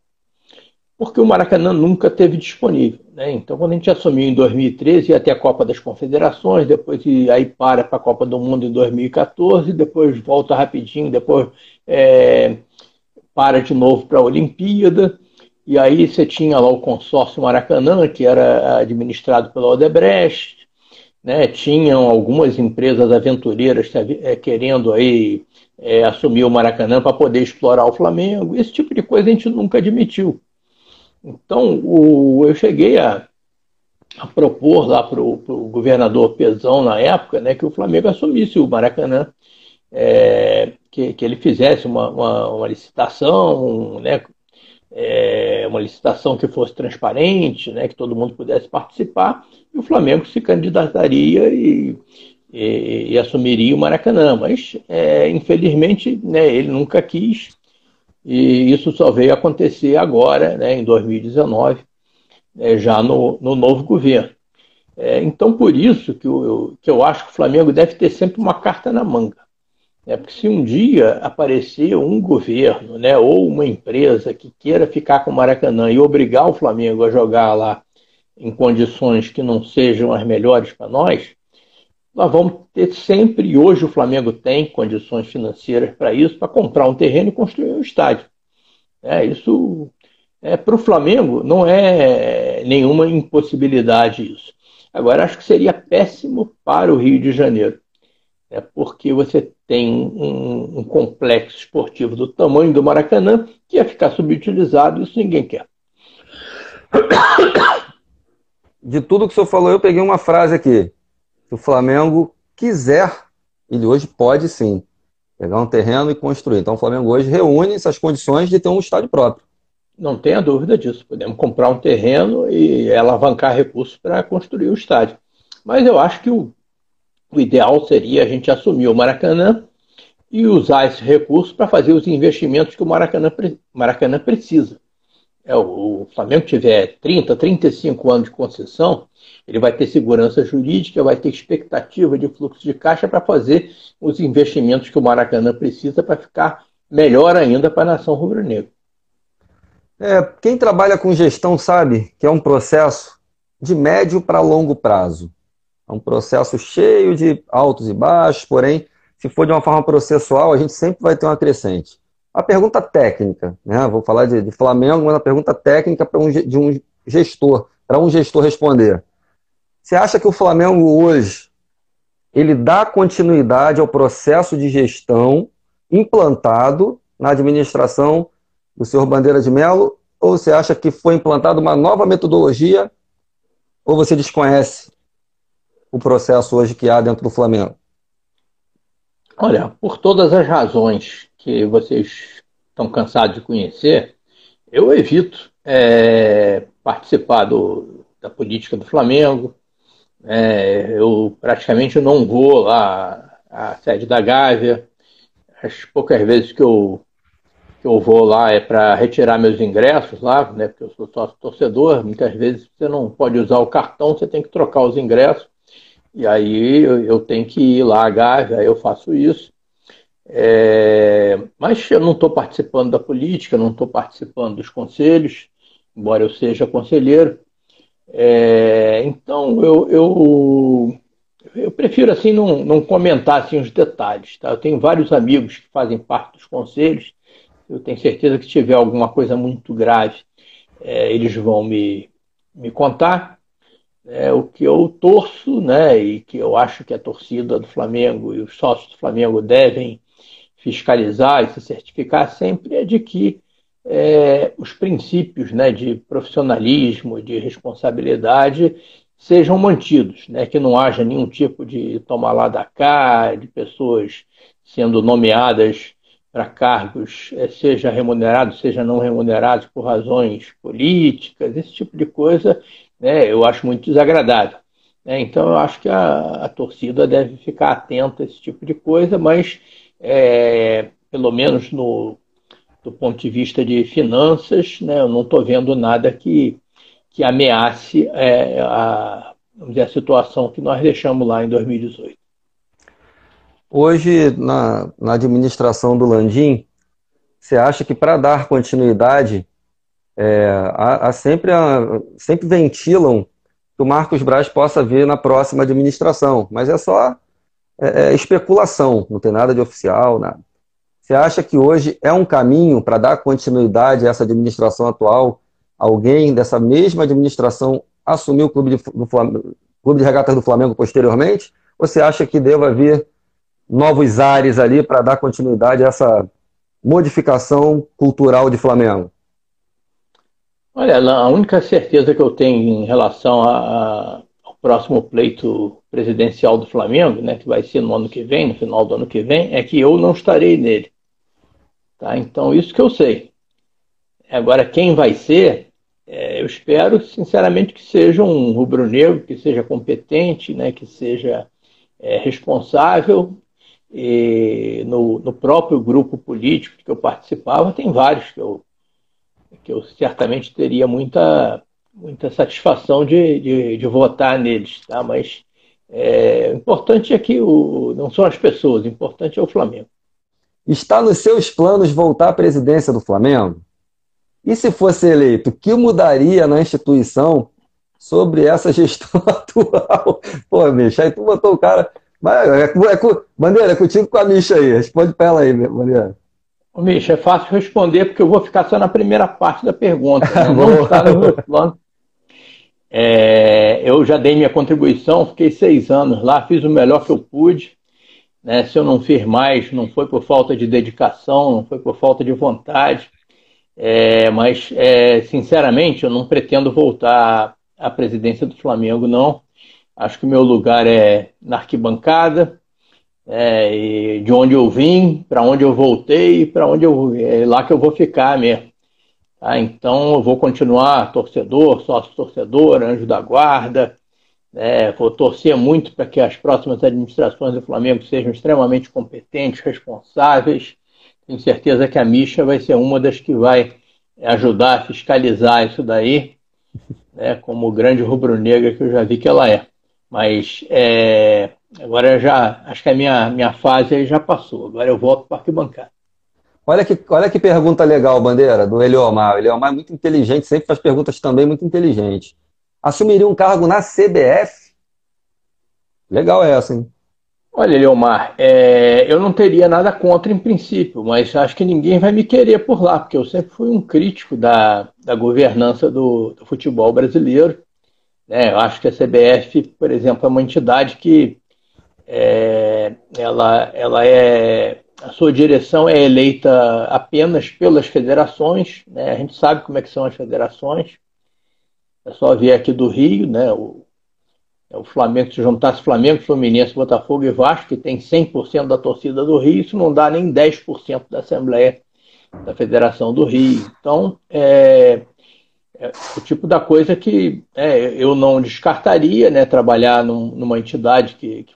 Porque o Maracanã nunca teve disponível, né? Então, quando a gente assumiu em 2013, ia ter a Copa das Confederações, depois aí para a Copa do Mundo em 2014, depois volta rapidinho, depois para de novo para a Olimpíada, e aí você tinha lá o consórcio Maracanã, que era administrado pela Odebrecht, né? Tinham algumas empresas aventureiras querendo aí assumir o Maracanã para poder explorar o Flamengo. Esse tipo de coisa a gente nunca admitiu. Então, eu cheguei a propor lá para o governador Pezão, na época, né, que o Flamengo assumisse o Maracanã, que ele fizesse uma licitação, né, uma licitação que fosse transparente, né, que todo mundo pudesse participar, e o Flamengo se candidataria e assumiria o Maracanã. Mas, infelizmente, né, ele nunca quis, e isso só veio acontecer agora, né, em 2019, já no novo governo. Então, por isso que eu acho que o Flamengo deve ter sempre uma carta na manga. Porque se um dia aparecer um governo, né, ou uma empresa que queira ficar com o Maracanã e obrigar o Flamengo a jogar lá em condições que não sejam as melhores para nós vamos ter sempre, e hoje o Flamengo tem condições financeiras para isso, para comprar um terreno e construir um estádio. Isso, para o Flamengo, não é nenhuma impossibilidade isso. Agora, acho que seria péssimo para o Rio de Janeiro, porque você tem um complexo esportivo do tamanho do Maracanã que ia ficar subutilizado, isso ninguém quer. De tudo que o senhor falou, eu peguei uma frase aqui. Se o Flamengo quiser, ele hoje pode sim pegar um terreno e construir. Então o Flamengo hoje reúne essas condições de ter um estádio próprio. Não tenha dúvida disso. Podemos comprar um terreno e alavancar recursos para construir o estádio. Mas eu acho que o ideal seria a gente assumir o Maracanã e usar esse recurso para fazer os investimentos que o Maracanã precisa. O Flamengo tiver 30, 35 anos de concessão, ele vai ter segurança jurídica, vai ter expectativa de fluxo de caixa para fazer os investimentos que o Maracanã precisa para ficar melhor ainda para a nação rubro-negra. Quem trabalha com gestão sabe que é um processo de médio para longo prazo. É um processo cheio de altos e baixos, porém, se for de uma forma processual, a gente sempre vai ter uma crescente. A pergunta técnica, né? Vou falar de Flamengo, mas a pergunta técnica para um gestor responder. Você acha que o Flamengo hoje ele dá continuidade ao processo de gestão implantado na administração do senhor Bandeira de Melo, ou você acha que foi implantada uma nova metodologia, ou você desconhece o processo hoje que há dentro do Flamengo? Olha, por todas as razões que vocês estão cansados de conhecer, eu evito participar da política do Flamengo. Eu praticamente não vou lá à sede da Gávea. As poucas vezes que eu vou lá é para retirar meus ingressos lá, né, porque eu sou sócio torcedor. Muitas vezes você não pode usar o cartão, você tem que trocar os ingressos. E aí eu tenho que ir lá à Gávea, eu faço isso. Mas eu não estou participando da política, não estou participando dos conselhos, embora eu seja conselheiro. Então eu prefiro assim não comentar assim, os detalhes. Tá? Eu tenho vários amigos que fazem parte dos conselhos. Eu tenho certeza que se tiver alguma coisa muito grave, eles vão me contar. O que eu torço, né, e que eu acho que a torcida do Flamengo e os sócios do Flamengo devem fiscalizar e se certificar sempre é de que os princípios, né, de profissionalismo, de responsabilidade sejam mantidos, né, que não haja nenhum tipo de tomar lá da cá, de pessoas sendo nomeadas para cargos, seja remunerados, seja não remunerados por razões políticas, esse tipo de coisa, né, eu acho muito desagradável. Então eu acho que a torcida deve ficar atenta a esse tipo de coisa, mas pelo menos no do ponto de vista de finanças, né, eu não estou vendo nada que ameace vamos dizer, a situação que nós deixamos lá em 2018. Hoje, na administração do Landim, você acha que para dar continuidade, sempre ventilam que o Marcos Braz possa vir na próxima administração, mas é só especulação, não tem nada de oficial, nada. Você acha que hoje é um caminho para dar continuidade a essa administração atual? Alguém dessa mesma administração assumir o Clube de Regatas do Flamengo posteriormente? Ou você acha que deva haver novos ares ali para dar continuidade a essa modificação cultural de Flamengo? Olha, a única certeza que eu tenho em relação ao próximo pleito presidencial do Flamengo, né, que vai ser no ano que vem, no final do ano que vem, é que eu não estarei nele. Tá? Então, isso que eu sei. Agora, quem vai ser, eu espero, sinceramente, que seja um rubro-negro, que seja competente, né, que seja responsável. E no próprio grupo político que eu participava, tem vários que eu certamente teria muita satisfação de votar neles. Tá? Mas o importante é que não são as pessoas, o importante é o Flamengo. Está nos seus planos voltar à presidência do Flamengo? E se fosse eleito, o que mudaria na instituição sobre essa gestão atual? Pô, Misha, aí tu botou o cara... Bandeira, é contigo com a Misha aí. Responde para ela aí, Bandeira. Misha, é fácil responder porque eu vou ficar só na primeira parte da pergunta. Né? Não está no meu plano. Eu já dei minha contribuição, fiquei 6 anos lá, fiz o melhor que eu pude. Né? Se eu não fiz mais, não foi por falta de dedicação, não foi por falta de vontade. Mas, sinceramente, eu não pretendo voltar à presidência do Flamengo, não. Acho que o meu lugar é na arquibancada, e de onde eu vim, para onde eu voltei, para onde lá que eu vou ficar mesmo. Tá? Então, eu vou continuar torcedor, sócio-torcedor, anjo da guarda. Vou torcer muito para que as próximas administrações do Flamengo sejam extremamente competentes, responsáveis. Tenho certeza que a Misha vai ser uma das que vai ajudar a fiscalizar isso daí, né, como grande rubro-negra que eu já vi que ela é. Mas agora acho que a minha fase aí já passou. Agora eu volto para a arquibancada. Olha que pergunta legal, Bandeira, do Eliomar. O Eliomar é muito inteligente, sempre faz perguntas também muito inteligentes. Assumiria um cargo na CBF? Legal essa, hein? Olha, Eliomar, eu não teria nada contra em princípio, mas acho que ninguém vai me querer por lá, porque eu sempre fui um crítico da governança do futebol brasileiro. Eu acho que a CBF, por exemplo, é uma entidade que a sua direção é eleita apenas pelas federações, né? A gente sabe como é que são as federações. É só ver aqui do Rio, né? O Flamengo, se juntasse Flamengo, Fluminense, Botafogo e Vasco, que tem 100% da torcida do Rio, isso não dá nem 10% da Assembleia da Federação do Rio. Então, o tipo da coisa que eu não descartaria, né, trabalhar numa entidade que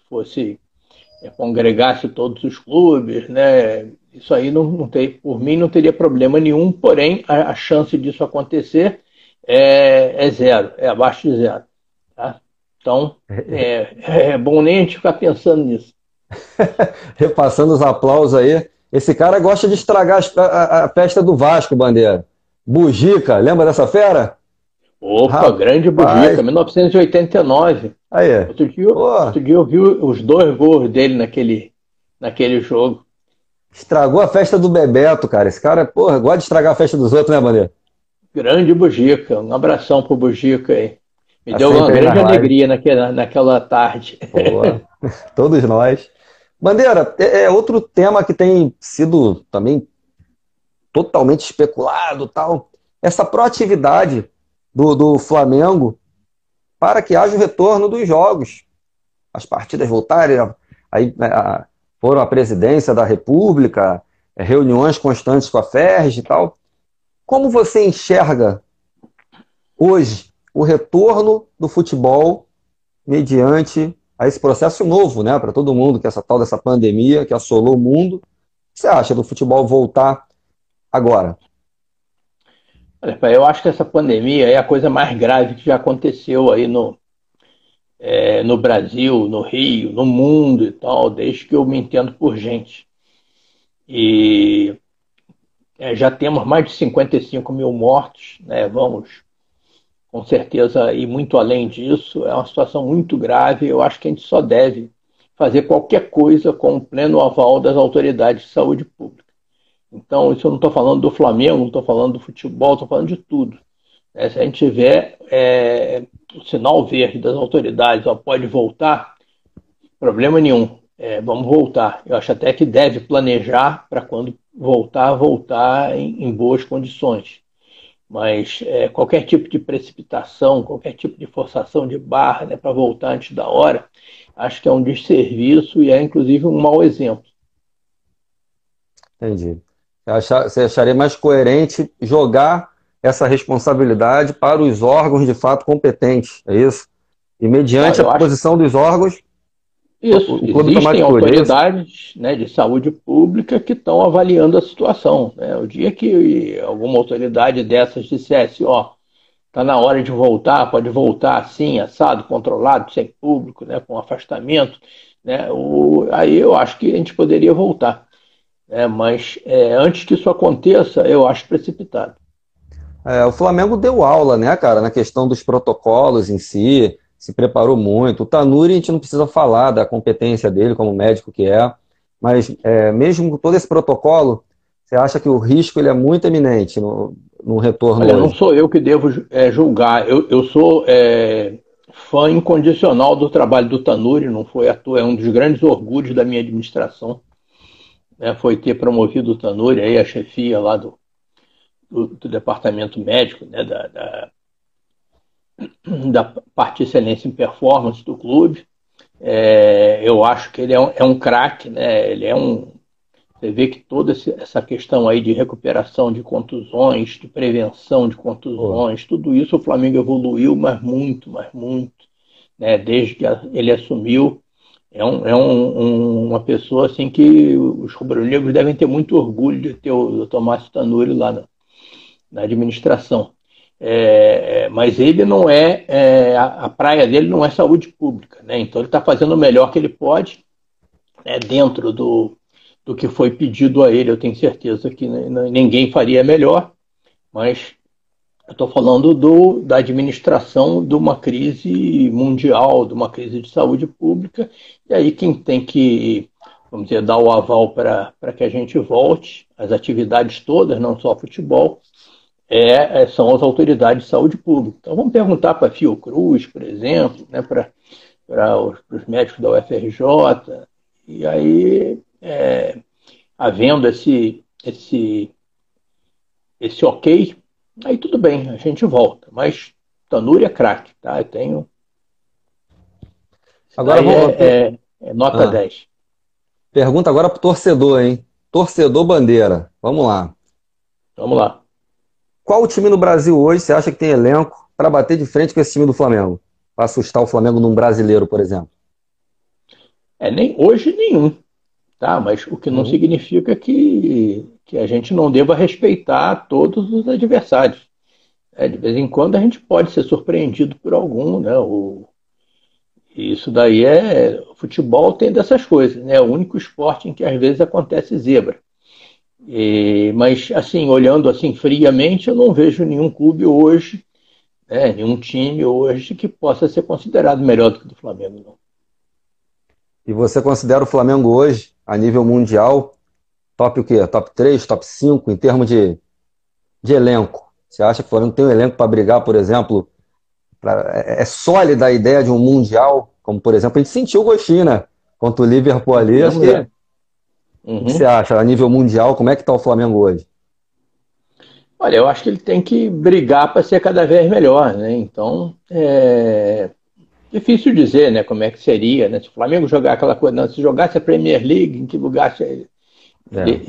congregasse todos os clubes, né, isso aí por mim não teria problema nenhum, porém a chance disso acontecer é zero, é abaixo de zero. Tá? Então, é bom nem a gente ficar pensando nisso. Repassando os aplausos aí, esse cara gosta de estragar a festa do Vasco, Bandeira. Bugica, lembra dessa fera? Opa, grande Bugica, 1989. Aí. Outro dia eu vi os 2 gols dele naquele jogo. Estragou a festa do Bebeto, cara. Esse cara, gosta de estragar a festa dos outros, né, Bandeira? Grande Bugica, um abração pro Bugica aí. Me deu uma grande alegria naquela tarde. Boa. Todos nós. Bandeira, outro tema que tem sido também totalmente especulado, tal, essa proatividade do Flamengo para que haja o retorno dos jogos. As partidas voltarem, aí foram a presidência da República, reuniões constantes com a Ferres e tal. Como você enxerga hoje o retorno do futebol mediante a esse processo novo, né, para todo mundo, que é essa tal dessa pandemia que assolou o mundo? O que você acha do futebol voltar agora? Olha, pai, eu acho que essa pandemia é a coisa mais grave que já aconteceu aí no Brasil, no Rio, no mundo e tal, desde que eu me entendo por gente. E já temos mais de 55 mil mortos, né? Vamos com certeza ir muito além disso. É uma situação muito grave. Eu acho que a gente só deve fazer qualquer coisa com o pleno aval das autoridades de saúde pública. Então, isso eu não estou falando do Flamengo, não estou falando do futebol, estou falando de tudo. Se a gente tiver o sinal verde das autoridades, ó, pode voltar, problema nenhum. Vamos voltar. Eu acho até que deve planejar para quando voltar em boas condições. Mas qualquer tipo de precipitação, qualquer tipo de forçação de barra, né, para voltar antes da hora, acho que é um desserviço e é inclusive um mau exemplo. Entendi. Você acharia mais coerente jogar essa responsabilidade para os órgãos de fato competentes, é isso? E Não, mediante a eu acho posição dos órgãos, isso. o clube tomar Existem atitude, é isso? autoridades, né, de saúde pública que estão avaliando a situação, né? O dia que alguma autoridade dessas dissesse, ó, está na hora de voltar, pode voltar assim, assado, controlado, sem público, né, com afastamento, né, aí eu acho que a gente poderia voltar. Mas antes que isso aconteça, eu acho precipitado. O Flamengo deu aula, né, cara, na questão dos protocolos em si, se preparou muito. O Tanuri, a gente não precisa falar da competência dele como médico que é, mas mesmo com todo esse protocolo, você acha que o risco ele é muito eminente no retorno Olha, não hoje? sou eu que devo julgar. Eu sou fã incondicional do trabalho do Tanuri, não foi à toa, é um dos grandes orgulhos da minha administração, né, foi ter promovido o Tanuri aí a chefia lá do departamento médico, né, da parte de excelência em performance do clube. Eu acho que ele é um craque, né? Você vê que toda essa questão aí de recuperação de contusões, de prevenção de Pô, contusões, tudo isso o Flamengo evoluiu, mas muito, né? Desde que ele assumiu. Uma pessoa assim que os rubro-negros devem ter muito orgulho de ter o Dr. Márcio Tanuri lá na administração. Mas ele não a praia dele não é saúde pública, né? Então ele está fazendo o melhor que ele pode, né, dentro do que foi pedido a ele. Eu tenho certeza que ninguém faria melhor, mas eu estou falando da administração de uma crise mundial, de uma crise de saúde pública, e aí quem tem que, vamos dizer, dar o aval para que a gente volte, as atividades todas, não só futebol, são as autoridades de saúde pública. Então vamos perguntar para a Fiocruz, por exemplo, né, para os médicos da UFRJ, e aí, havendo esse ok, aí tudo bem, a gente volta. Mas Tanuri é craque, tá? Eu tenho. Isso agora daí vamos. é nota Ah, 10. pergunta agora pro torcedor, hein? Torcedor Bandeira. Vamos lá. Vamos lá. Qual time no Brasil hoje você acha que tem elenco para bater de frente com esse time do Flamengo? Para assustar o Flamengo num brasileiro, por exemplo? Nem hoje nenhum, tá? Mas o que não Uhum. significa que a gente não deva respeitar todos os adversários. De vez em quando a gente pode ser surpreendido por algum, né? Isso daí o futebol tem dessas coisas, né? É o único esporte em que às vezes acontece zebra. Mas assim, olhando assim friamente, eu não vejo nenhum clube hoje, né, nenhum time hoje que possa ser considerado melhor do que o do Flamengo, não. E você considera o Flamengo hoje, a nível mundial, top o quê? Top 3, top 5 em termos de elenco? Você acha que o Flamengo tem um elenco para brigar, por exemplo? É sólida a ideia de um mundial? Como, por exemplo, a gente sentiu o gostinho, né? Contra o Liverpool ali. Acho Tivemos, que, o que você Uhum. acha, a nível mundial, como é que está o Flamengo hoje? Olha, eu acho que ele tem que brigar para ser cada vez melhor, né? Então, difícil dizer, né, como é que seria, né? Se o Flamengo jogar aquela coisa, não, se jogasse a Premier League, em que lugar É.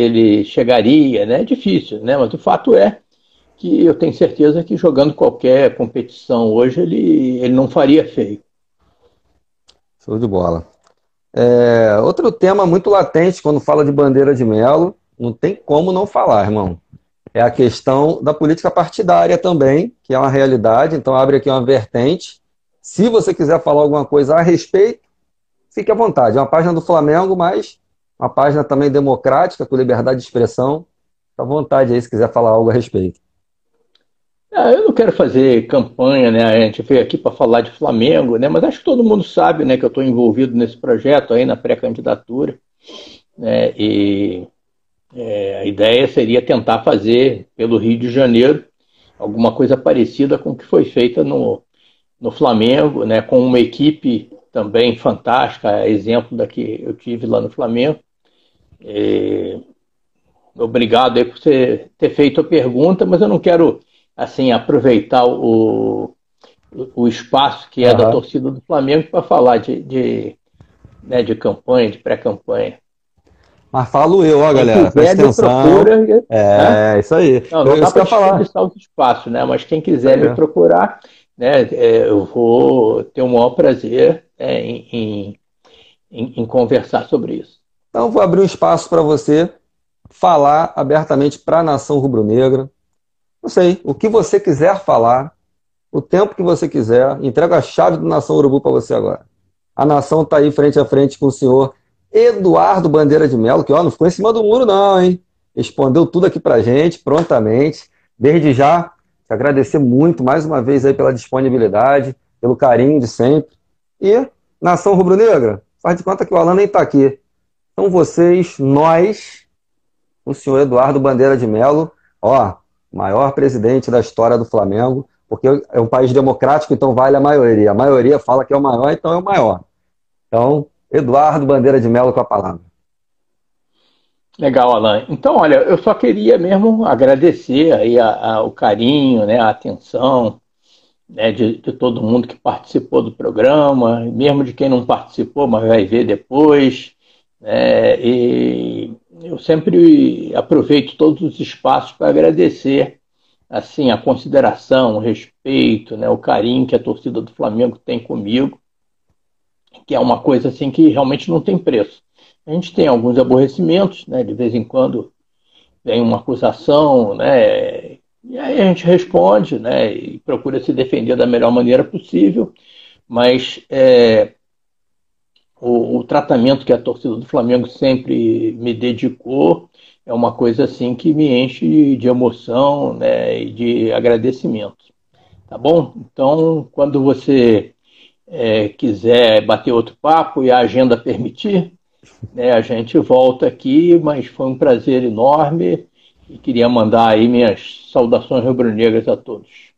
ele chegaria, né? É difícil, né? Mas o fato é que eu tenho certeza que jogando qualquer competição hoje ele não faria feio. Show de bola. Outro tema muito latente quando fala de bandeira de Melo, não tem como não falar, irmão. é a questão da política partidária também, que é uma realidade, então abre aqui uma vertente. Se você quiser falar alguma coisa a respeito, fique à vontade. É uma página do Flamengo, mas uma página também democrática, com liberdade de expressão. Fique à vontade aí se quiser falar algo a respeito. Eu não quero fazer campanha, né? A gente veio aqui para falar de Flamengo, né? Mas acho que todo mundo sabe, né, que eu estou envolvido nesse projeto aí na pré-candidatura, né? E a ideia seria tentar fazer pelo Rio de Janeiro alguma coisa parecida com o que foi feita no Flamengo, né? Com uma equipe também fantástica, exemplo da que eu tive lá no Flamengo. Obrigado aí por você ter feito a pergunta, mas eu não quero assim aproveitar o espaço que é da torcida do Flamengo para falar né, de campanha, de pré-campanha. Mas falo eu, ó, galera, presta atenção. Procura, né? Isso aí. Não dá para desperdiçar os espaços, né? Mas quem quiser me procurar, né, eu vou ter o maior prazer em conversar sobre isso. Então, vou abrir um espaço para você falar abertamente para a nação rubro-negra. Não sei, o que você quiser falar, o tempo que você quiser. Entrego a chave do Nação Urubu para você agora. A nação está aí frente a frente com o senhor Eduardo Bandeira de Mello, que ó, não ficou em cima do muro não, hein? Respondeu tudo aqui para a gente, prontamente. Desde já, te agradecer muito, mais uma vez, aí pela disponibilidade, pelo carinho de sempre. E, nação rubro-negra, faz de conta que o Alan nem está aqui. Então vocês, nós, o senhor Eduardo Bandeira de Mello, ó, maior presidente da história do Flamengo, porque é um país democrático, então vale a maioria. A maioria fala que é o maior, então é o maior. Então, Eduardo Bandeira de Mello com a palavra. Legal, Alan. Então, olha, eu só queria mesmo agradecer aí o carinho, né, a atenção, né, de todo mundo que participou do programa, mesmo de quem não participou, mas vai ver depois. E eu sempre aproveito todos os espaços para agradecer assim, a consideração, o respeito, né, o carinho que a torcida do Flamengo tem comigo, que é uma coisa assim que realmente não tem preço. A gente tem alguns aborrecimentos, né, de vez em quando vem uma acusação, né, e aí a gente responde, né, e procura se defender da melhor maneira possível, mas o tratamento que a torcida do Flamengo sempre me dedicou é uma coisa assim que me enche de emoção, né, e de agradecimento. Tá bom? Então, quando você quiser bater outro papo e a agenda permitir, né, a gente volta aqui, mas foi um prazer enorme e queria mandar aí minhas saudações rubro-negras a todos.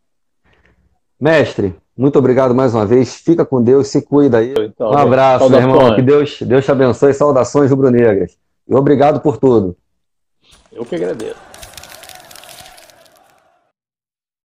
Mestre, muito obrigado mais uma vez. Fica com Deus, se cuida aí. Então, um abraço, meu irmão. Que Deus te abençoe. Saudações rubro-negras. E obrigado por tudo. Eu que agradeço.